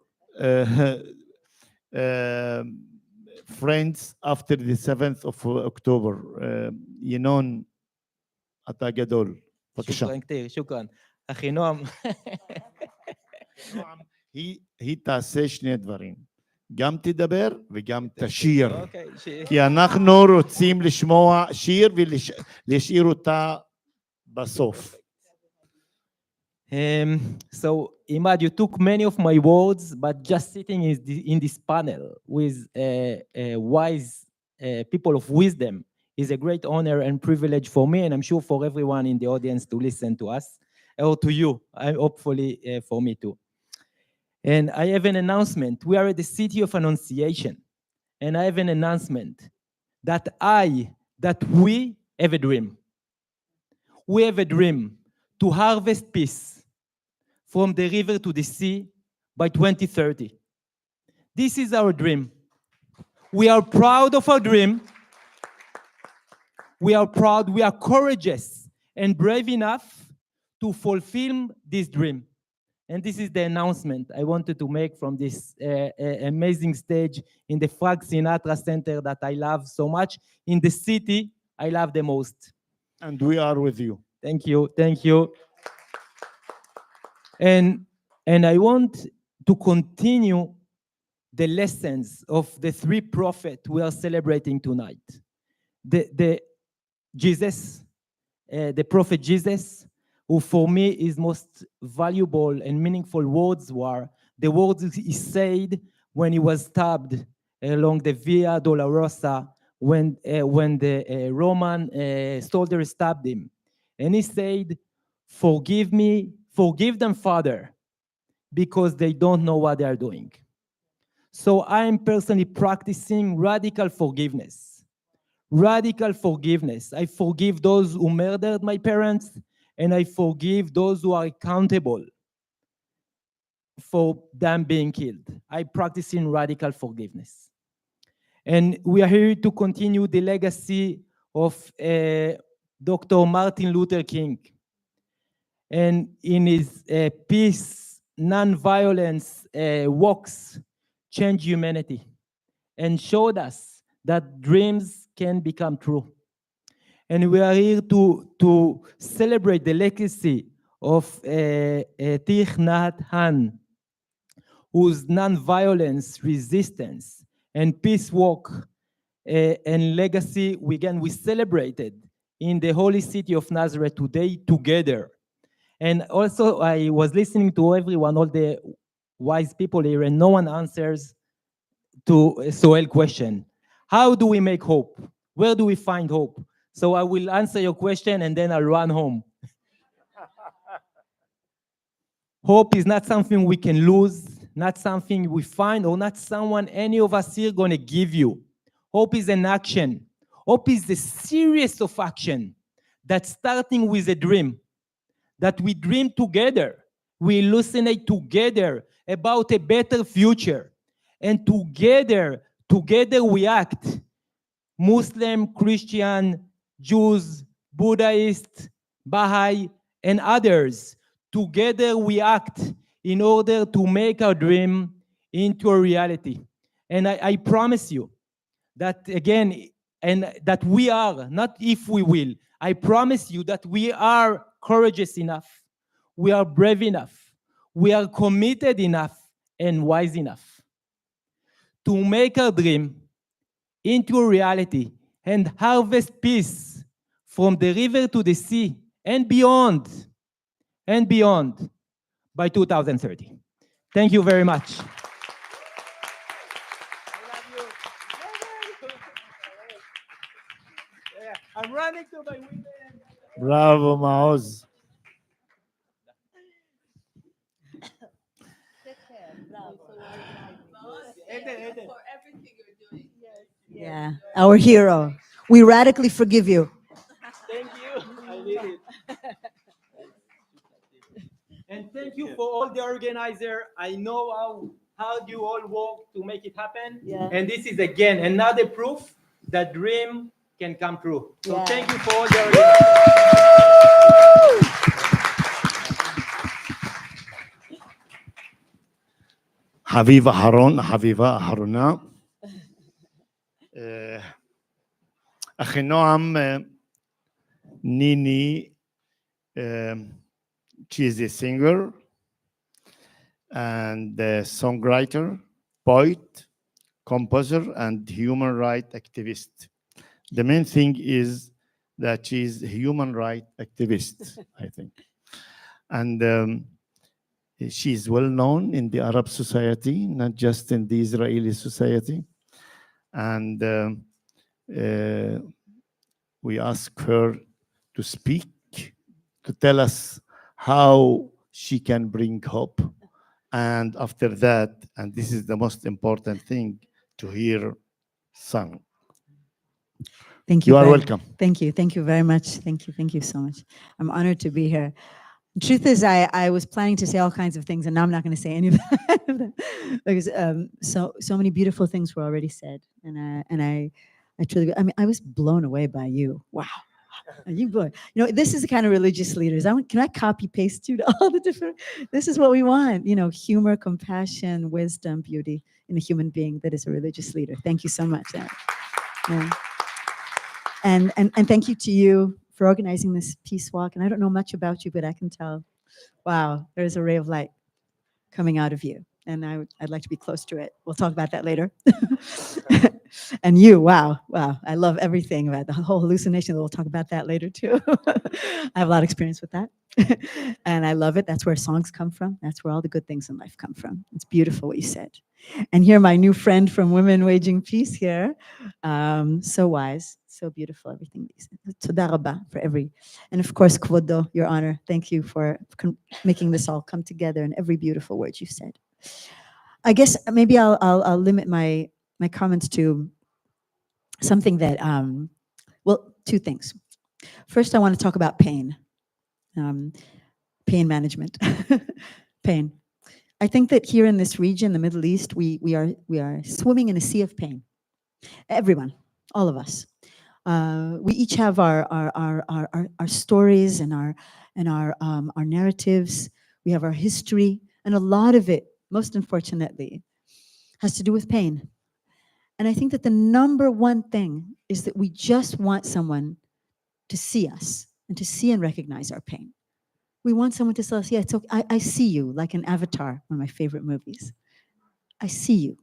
friends after the 7th of October. Inon, אתה גדול. בבקשה. שוקרן. אחינועם. היא תעשה 2 דברים. גם תדבר וגם תשיר. כי אנחנו רוצים לשמוע שיר ולהשאיר אותה בסוף. So, Imad, you took many of my words, but just sitting in this panel with wise people of wisdom is a great honor and privilege for me, and I'm sure for everyone in the audience to listen to us, or to you, hopefully for me too. And I have an announcement. We are at the City of Annunciation, and I have an announcement that we have a dream. We have a dream to harvest peace from the river to the sea by 2030. This is our dream. We are proud of our dream. We are proud, we are courageous and brave enough to fulfill this dream. And this is the announcement I wanted to make from this amazing stage in the Frank Sinatra Center that I love so much, in the city I love the most. And we are with you. Thank you. Thank you. And I want to continue the lessons of the three prophets we are celebrating tonight. The Jesus, the prophet Jesus, who for me is most valuable and meaningful words were the words he said when he was stabbed along the Via Dolorosa when the Roman soldier stabbed him. And he said, forgive them, Father, because they don't know what they are doing. So I am personally practicing radical forgiveness. Radical forgiveness. I forgive those who murdered my parents, and I forgive those who are accountable for them being killed. I practice in radical forgiveness. And we are here to continue the legacy of Dr. Martin Luther King. And in his peace, non-violence walks change humanity and showed us that dreams can become true. And we are here to celebrate the legacy of Thich, Nhat, Hanh, whose non-violence, resistance, and peace walk and legacy we celebrated in the holy city of Nazareth today together. And also I was listening to everyone, all the wise people here, and no one answers to Suheil's question. How do we make hope? Where do we find hope? So I will answer your question and then I'll run home. Hope is not something we can lose, not something we find, or not someone any of us here gonna give you. Hope is an action. Hope is the series of action that's starting with a dream, that we dream together, we hallucinate together about a better future, and together we act. Muslim, Christian, Jews, Buddhist, Baha'i, and others. Together we act in order to make our dream into a reality. And I promise you that again, and that we are, not if we will, I promise you that we are courageous enough, we are brave enough, we are committed enough and wise enough to make our dream into a reality and harvest peace from the river to the sea and beyond by 2030. Thank you very much. I'm running to my women. Bravo, Maoz. Yeah, our hero. We radically forgive you. Thank you. I need it. And thank you for all the organizer. I know how hard you all work to make it happen. Yeah. And this is again another proof that dream can come true. So Yeah. thank you for all the organizers. Haviva Haron, Haviva Haruna. Achinoam Nini, she is a singer and a songwriter, poet, composer, and human rights activist. The main thing is that she is a human rights activist, I think. And she is well known in the Arab society, not just in the Israeli society. And we ask her to speak, to tell us how she can bring hope. And after that, and this is the most important thing, to hear song. Thank you. You are very- welcome. Thank you. Thank you very much. Thank you. Thank you so much. I'm honored to be here. Truth is, I was planning to say all kinds of things, and now I'm not going to say any of that because so many beautiful things were already said, and I truly, I mean, I was blown away by you. Wow, you boy, this is the kind of religious leaders. Can I copy paste you to all the different? This is what we want. Humor, compassion, wisdom, beauty in a human being that is a religious leader. Thank you so much. Yeah. And thank you to you for organizing this peace walk. And I don't know much about you, but I can tell, wow, there's a ray of light coming out of you. And I'd like to be close to it. We'll talk about that later. And you, wow, I love everything about the whole hallucination. We'll talk about that later too. I have a lot of experience with that. And I love it. That's where songs come from. That's where all the good things in life come from. It's beautiful what you said. And here, my new friend from Women Waging Peace here. So wise, so beautiful, everything. Toda rabba for every, and of course, kvodo, your honor. Thank you for making this all come together and every beautiful word you said. I guess maybe I'll limit my comments to something that, well, two things. First, I want to talk about pain, pain management, pain. I think that here in this region, the Middle East, we are swimming in a sea of pain. Everyone, all of us. We each have our stories and our narratives. We have our history, and a lot of it, most unfortunately, has to do with pain. And I think that the number one thing is that we just want someone to see us and to see and recognize our pain. We want someone to tell us, yeah, it's okay. I see you, like in Avatar, one of my favorite movies. I see you.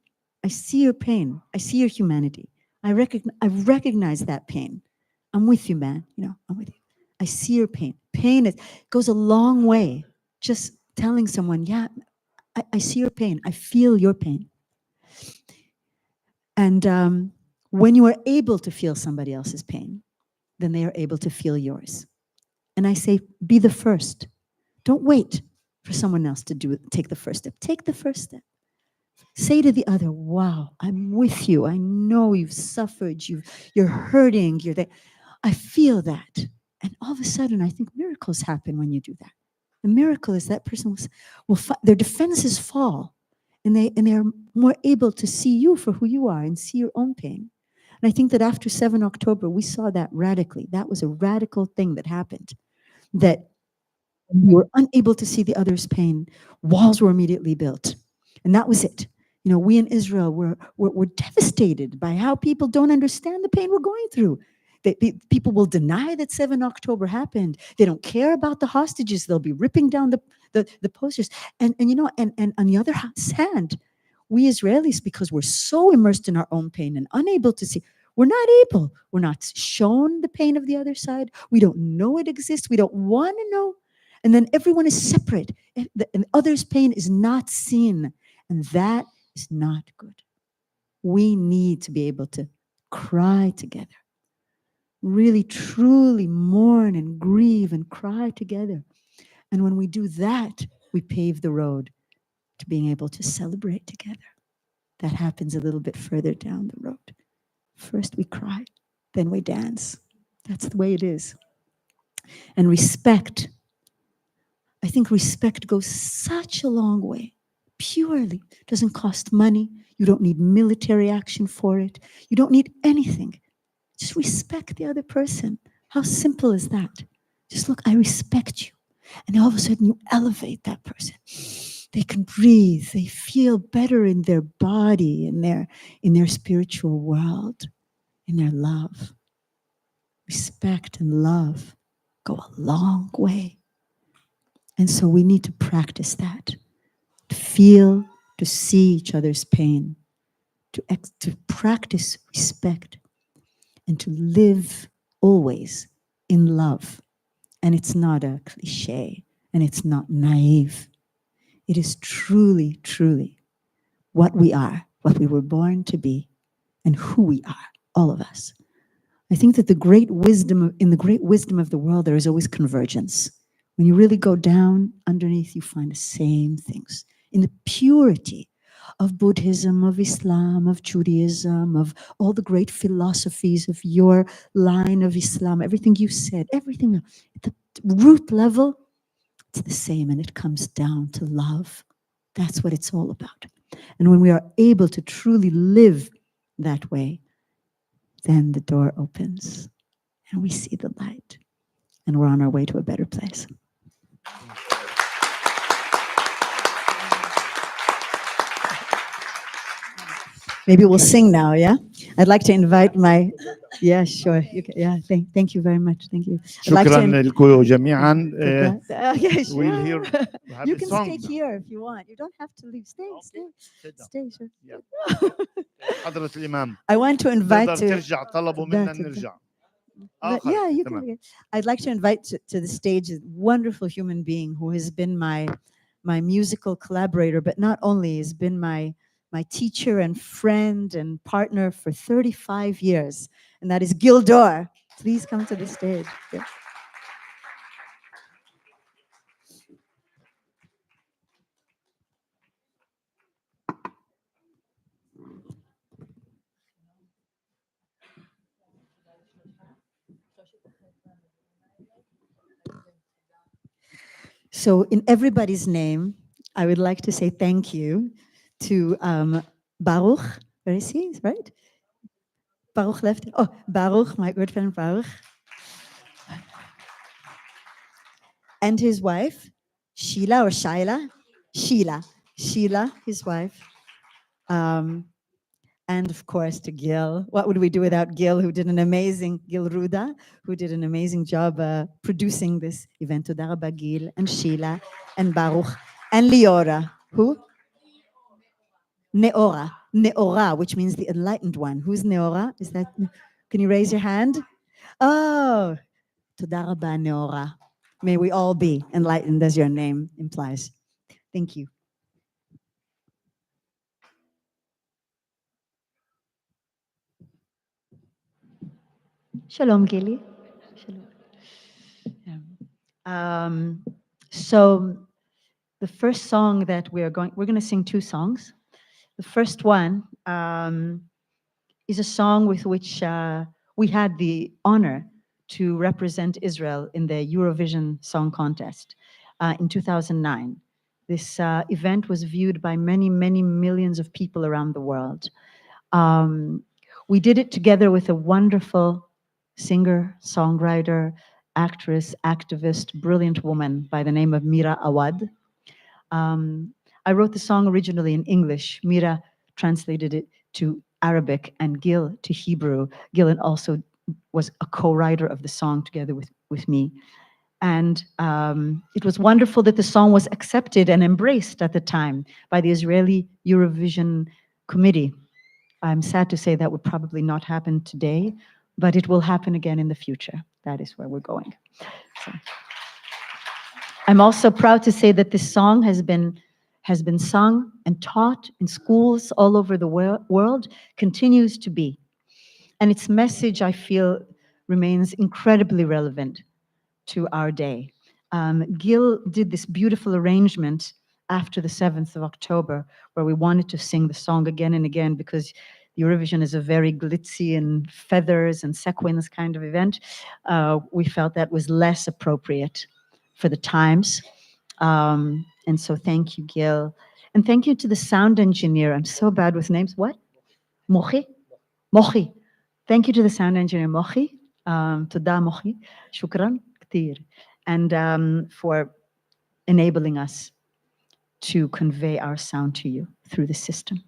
I see your pain. I see your humanity. I recognize that pain. I'm with you, man. You know, I'm with you. I see your pain. Pain goes a long way. Just telling someone, yeah, I see your pain. I feel your pain. And when you are able to feel somebody else's pain, then they are able to feel yours. And I say, be the first. Don't wait for someone else to take the first step. Take the first step. Say to the other, wow, I'm with you. I know you've suffered. You're hurting. You're there. I feel that. And all of a sudden, I think miracles happen when you do that. The miracle is that person their defenses fall, and they're more able to see you for who you are and see your own pain. And I think that after 7 October, we saw that radically. That was a radical thing that happened, that we were unable to see the other's pain. Walls were immediately built. And that was it. You know, we in Israel were devastated by how people don't understand the pain we're going through. People will deny that 7 October happened. They don't care about the hostages. They'll be ripping down the posters. And you know, and on the other hand, we Israelis, because we're so immersed in our own pain and unable to see, we're not able. We're not shown the pain of the other side. We don't know it exists. We don't want to know. And then everyone is separate. And others' pain is not seen. And that is not good. We need to be able to cry together. Really, truly mourn and grieve and cry together. And when we do that, we pave the road to being able to celebrate together. That happens a little bit further down the road. First we cry, then we dance. That's the way it is. And respect. I think respect goes such a long way. Purely. Doesn't cost money. You don't need military action for it. You don't need anything. Just respect the other person. How simple is that? Just look, I respect you. And all of a sudden you elevate that person. They can breathe. They feel better in their body, in their spiritual world, in their love. Respect and love go a long way. And so we need to practice that. To feel, to see each other's pain, to practice respect, and to live always in love. And it's not a cliche, and it's not naive. It is truly, truly what we are, what we were born to be, and who we are, all of us. I think that in the great wisdom of the world, there is always convergence. When you really go down underneath, you find the same things. In the purity of Buddhism, of Islam, of Judaism, of all the great philosophies of your line of Islam, everything you said, everything at the root level, it's the same, and it comes down to love. That's what it's all about. And when we are able to truly live that way, then the door opens and we see the light and we're on our way to a better place. Maybe we'll sing now, yeah? I'd like to invite my Yeah, sure. You can, yeah, thank you very much. Thank you. I'd like to شكرا in- لكم جميعا. Yeah, We'll sure. hear have You a can song stay now. here if you want. You don't have to leave. Stay, Okay. Sit down. stay, sure. Yeah. حضرة الإمام I want to invite تقدر to. ترجع طلبوا منا نرجع. Yeah, you تمام. can. I'd like to invite to the stage a wonderful human being who has been my musical collaborator, but not only has been my teacher and friend and partner for 35 years, and that is Gildor. Please come to the stage. Yeah. So, in everybody's name, I would like to say thank you to Baruch. Where is he? Right? Baruch left. Oh, Baruch, my good friend Baruch. And his wife, Sheila or Shaila? Sheila, his wife. And of course to Gil. What would we do without Gil, Gil Ruda, who did an amazing job producing this event. Toda Rabba Gil and Sheila and Baruch and Liora. Who? Neora, which means the enlightened one. Who's Neora? Is that? Can you raise your hand? Oh, Toda Rabba Neora. May we all be enlightened, as your name implies. Thank you. Shalom, Gili. Shalom. Yeah. So the first song that we're going to sing two songs. The first one is a song with which we had the honor to represent Israel in the Eurovision Song Contest in 2009. This event was viewed by many, many millions of people around the world. We did it together with a wonderful singer, songwriter, actress, activist, brilliant woman by the name of Mira Awad. I wrote the song originally in English. Mira translated it to Arabic and Gil to Hebrew. Gil also was a co-writer of the song together with me. And it was wonderful that the song was accepted and embraced at the time by the Israeli Eurovision Committee. I'm sad to say that would probably not happen today, but it will happen again in the future. That is where we're going. So. I'm also proud to say that this song has been sung and taught in schools all over the world, continues to be. And its message, I feel, remains incredibly relevant to our day. Gil did this beautiful arrangement after the 7th of October, where we wanted to sing the song again and again because Eurovision is a very glitzy and feathers and sequins kind of event. We felt that was less appropriate for the times. And so thank you, Gil. And thank you to the sound engineer. I'm so bad with names. What? Mochi? Mochi. Thank you to the sound engineer, Mochi. Toda Mochi. Shukran ktir. And for enabling us to convey our sound to you through the system.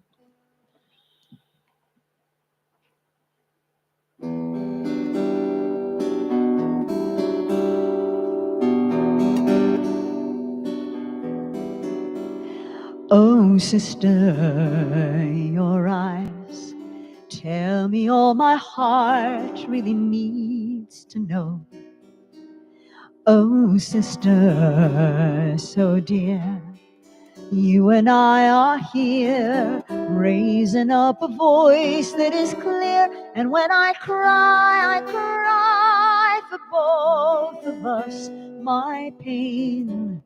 Oh, sister, your eyes tell me all my heart really needs to know. Oh, sister, so dear, you and I are here, raising up a voice that is clear. And when I cry for both of us. My pain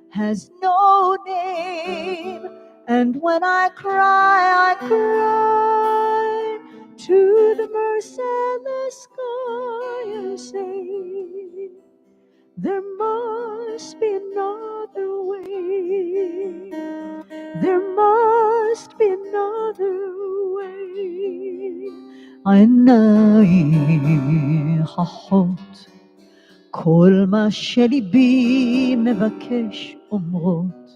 has no name. And when I cry to the merciless sky. I say, there must be another way. There must be another way. עיניי חכות, כל מה שליבי מבקש אומרות.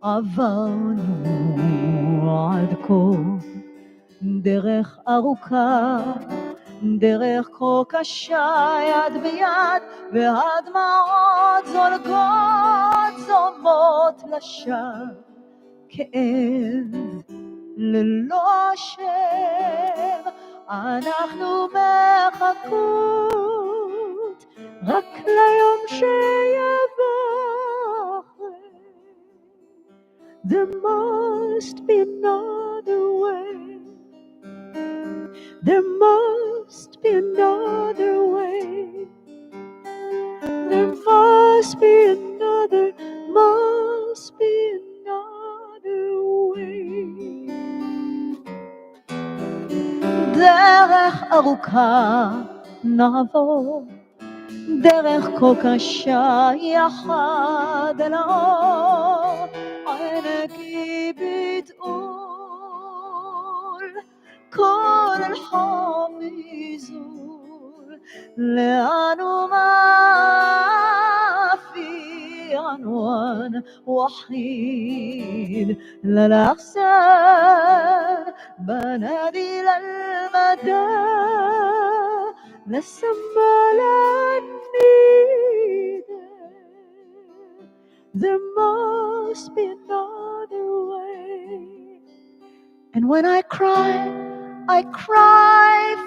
עברנו עד כה דרך ארוכה, דרך כה קשה יד ביד, והדמעות זולגות זומות לשווא, כאב ללא אשם, אנחנו מחכות רק ליום שיבוא אחרי. There must be another way. There must be another way. There must be another way. דרך ארוכה נעבור, דרך כה קשה יחד אל האור, עינקי בתעול, כל الحافظون לאן وما في عنوان وحيد لا الأحسان بنادي للمدى للسما للنيد. There must be another way. And when I cry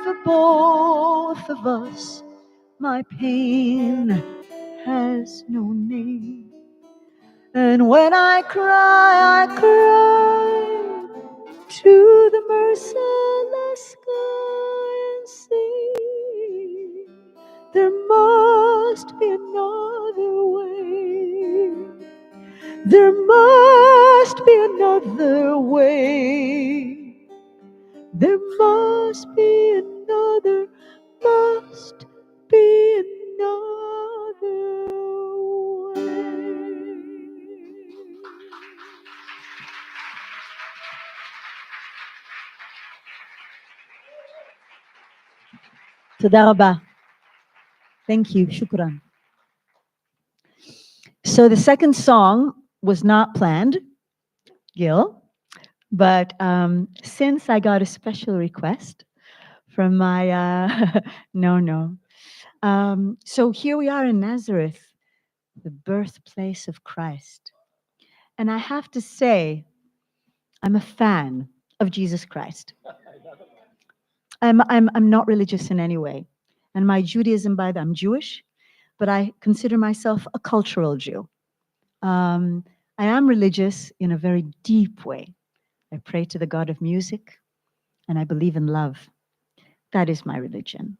for both of us. My pain has no name. And when I cry to the merciless sky and sea. There must be another way. There must be another way. There must be another way. תודה רבה. Thank you. Shukran. So the second song was not planned, Gil, but since I got a special request from my, so here we are in Nazareth, the birthplace of Christ. And I have to say, I'm a fan of Jesus Christ. I'm not religious in any way. And my Judaism, by that, I'm Jewish, but I consider myself a cultural Jew. I am religious in a very deep way. I pray to the God of music, and I believe in love. That is my religion.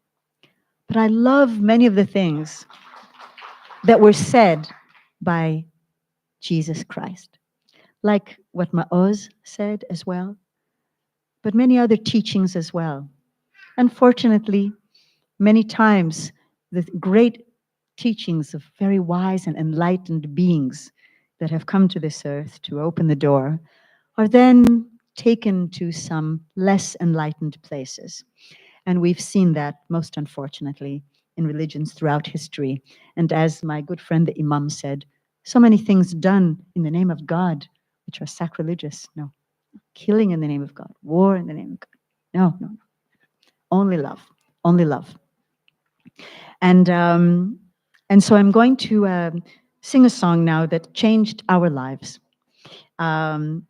But I love many of the things that were said by Jesus Christ, like what Maoz said as well, but many other teachings as well. Unfortunately, many times the great teachings of very wise and enlightened beings that have come to this earth to open the door are then taken to some less enlightened places. And we've seen that, most unfortunately, in religions throughout history. And as my good friend the Imam said, so many things done in the name of God, which are sacrilegious. No, killing in the name of God, war in the name of God. No. Only love, only love. And so I'm going to sing a song now that changed our lives. I'll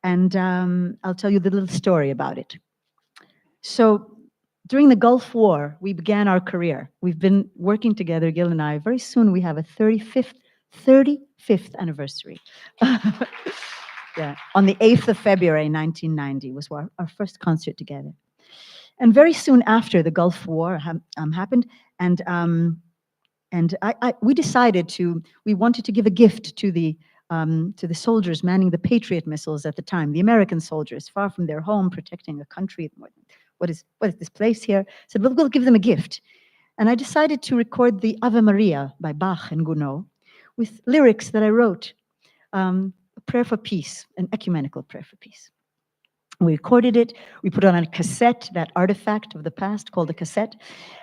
tell you the little story about it. So during the Gulf War, we began our career. We've been working together, Gil and I. Very soon we have a 35th anniversary. Yeah, on the 8th of February, 1990 was our first concert together. And very soon after the Gulf War happened, we decided we wanted to give a gift to the soldiers manning the Patriot missiles at the time, the American soldiers, far from their home, protecting a country. What is this place here? Said, we'll give them a gift. And I decided to record the Ave Maria by Bach and Gounod with lyrics that I wrote, a prayer for peace, an ecumenical prayer for peace. We recorded it, we put it on a cassette, that artifact of the past called a cassette,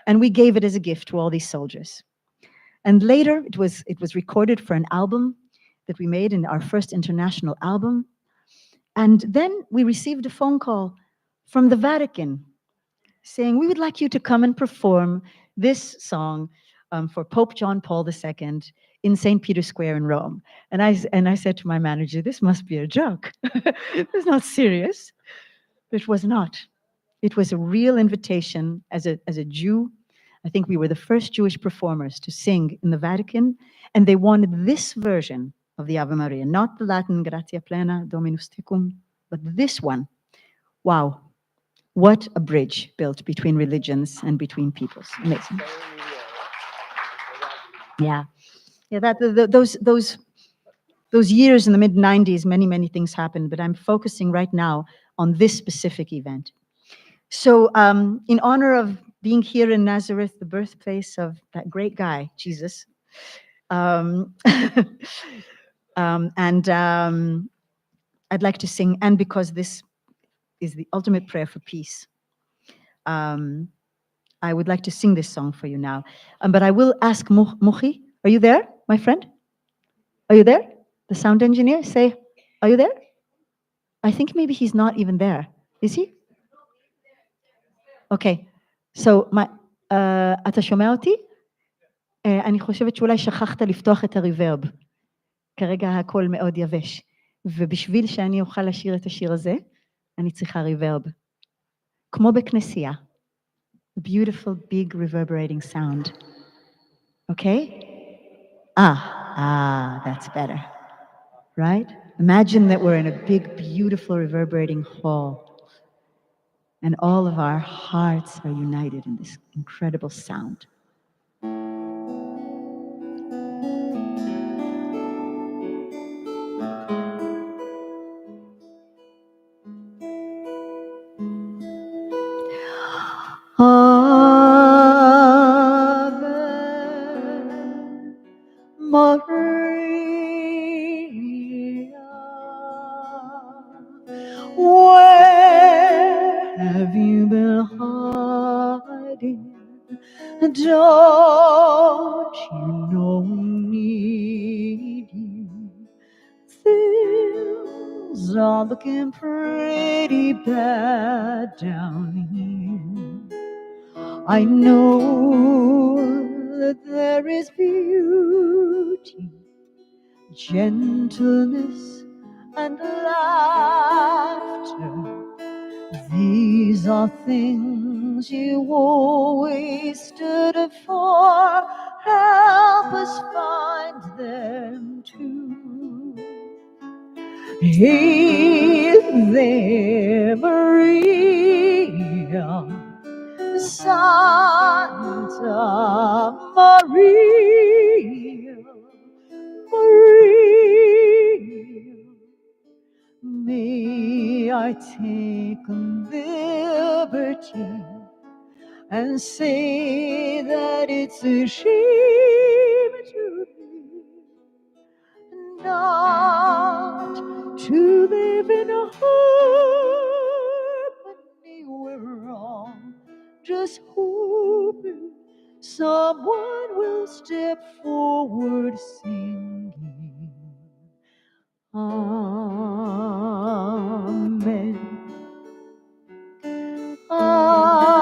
and we gave it as a gift to all these soldiers. And later, it was recorded for an album that we made, in our first international album. And then we received a phone call from the Vatican saying, we would like you to come and perform this song for Pope John Paul II in St. Peter's Square in Rome. And I said to my manager, this must be a joke. It's not serious. But it was not. It was a real invitation as a Jew. I think we were the first Jewish performers to sing in the Vatican, and they wanted this version of the Ave Maria, not the Latin Gratia Plena, Dominus Tecum, but this one. Wow, what a bridge built between religions and between peoples. Amazing. Yeah, those years in the mid-90s, many things happened, but I'm focusing right now on this specific event. So in honor of being here in Nazareth, the birthplace of that great guy, Jesus, I'd like to sing, and because this is the ultimate prayer for peace, I would like to sing this song for you now. But I will ask Muhi, are you there, my friend? Are you there? The sound engineer, say, are you there? I think maybe he's not even there. Is he? אוקיי, אתה שומע אותי? אני חושבת שאולי שכחת לפתוח את הריברב. כרגע הכל מאוד יבש. ובשביל שאני אוכל לשיר את השיר הזה, אני צריכה ריברב. כמו בכנסייה. Beautiful, big, reverberating sound. Okay? That's better. Right? Imagine that we're in a big, beautiful, reverberating hall. And all of our hearts are united in this incredible sound. Ave Maria, where have you been hiding? Don't you know we need you? Things are looking pretty bad down here. I know that there is beauty, gentleness, and laughter. These are things you always stood for. Help us find them too. Hey there, Maria, Santa Maria, Maria. May I take liberty and say that it's a shame to be not to live in harmony. We're wrong, just hoping someone will step forward singing. Amen. Amen.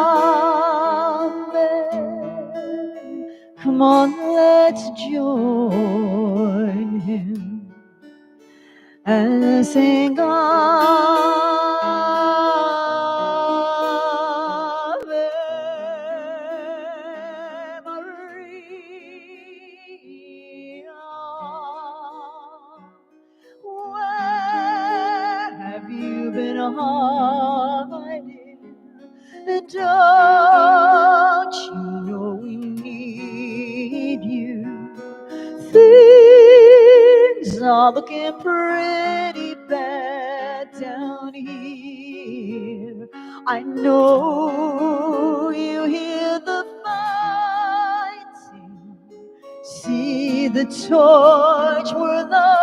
Come on, let's join him and sing Ave Maria. Where have you been hiding? Don't you know we need you? Things are looking pretty bad down here. I know you hear the fighting, see the torch we're lighting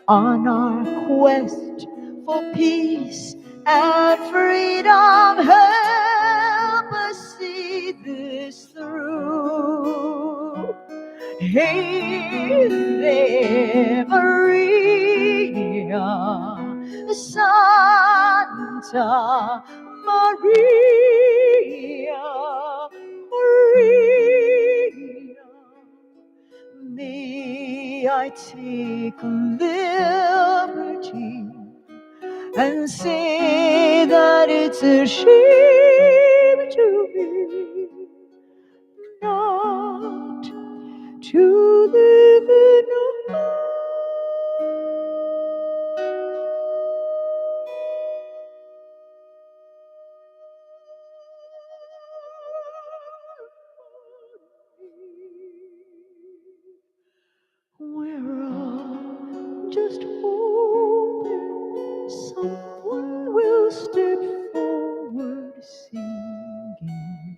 on our quest for peace and freedom. Help us see this through. Hey there, Maria, Santa Maria, Maria. May I take liberty and say that it's a shame to be not to live in a we're all just hoping someone will step forward singing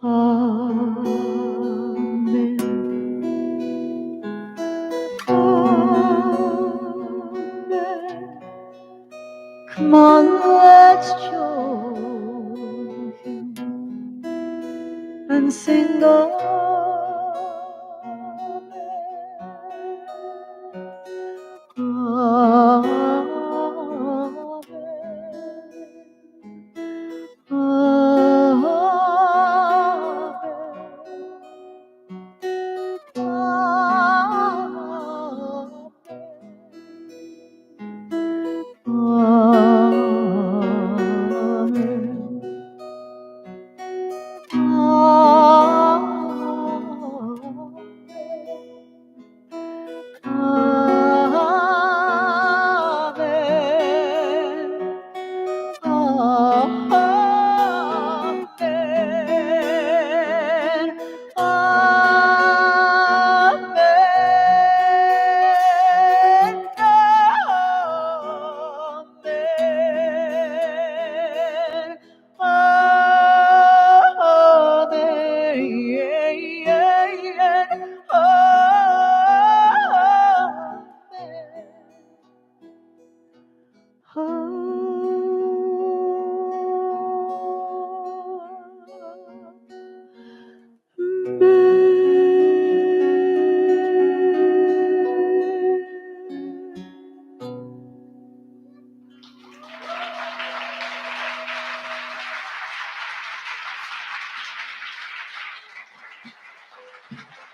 Amen. Amen. Come on, let's join him and sing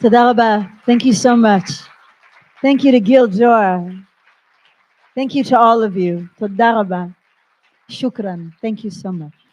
Toda Rabba. Thank you so much. Thank you to Gil Jor. Thank you to all of you. Toda Rabba. Shukran. Thank you so much.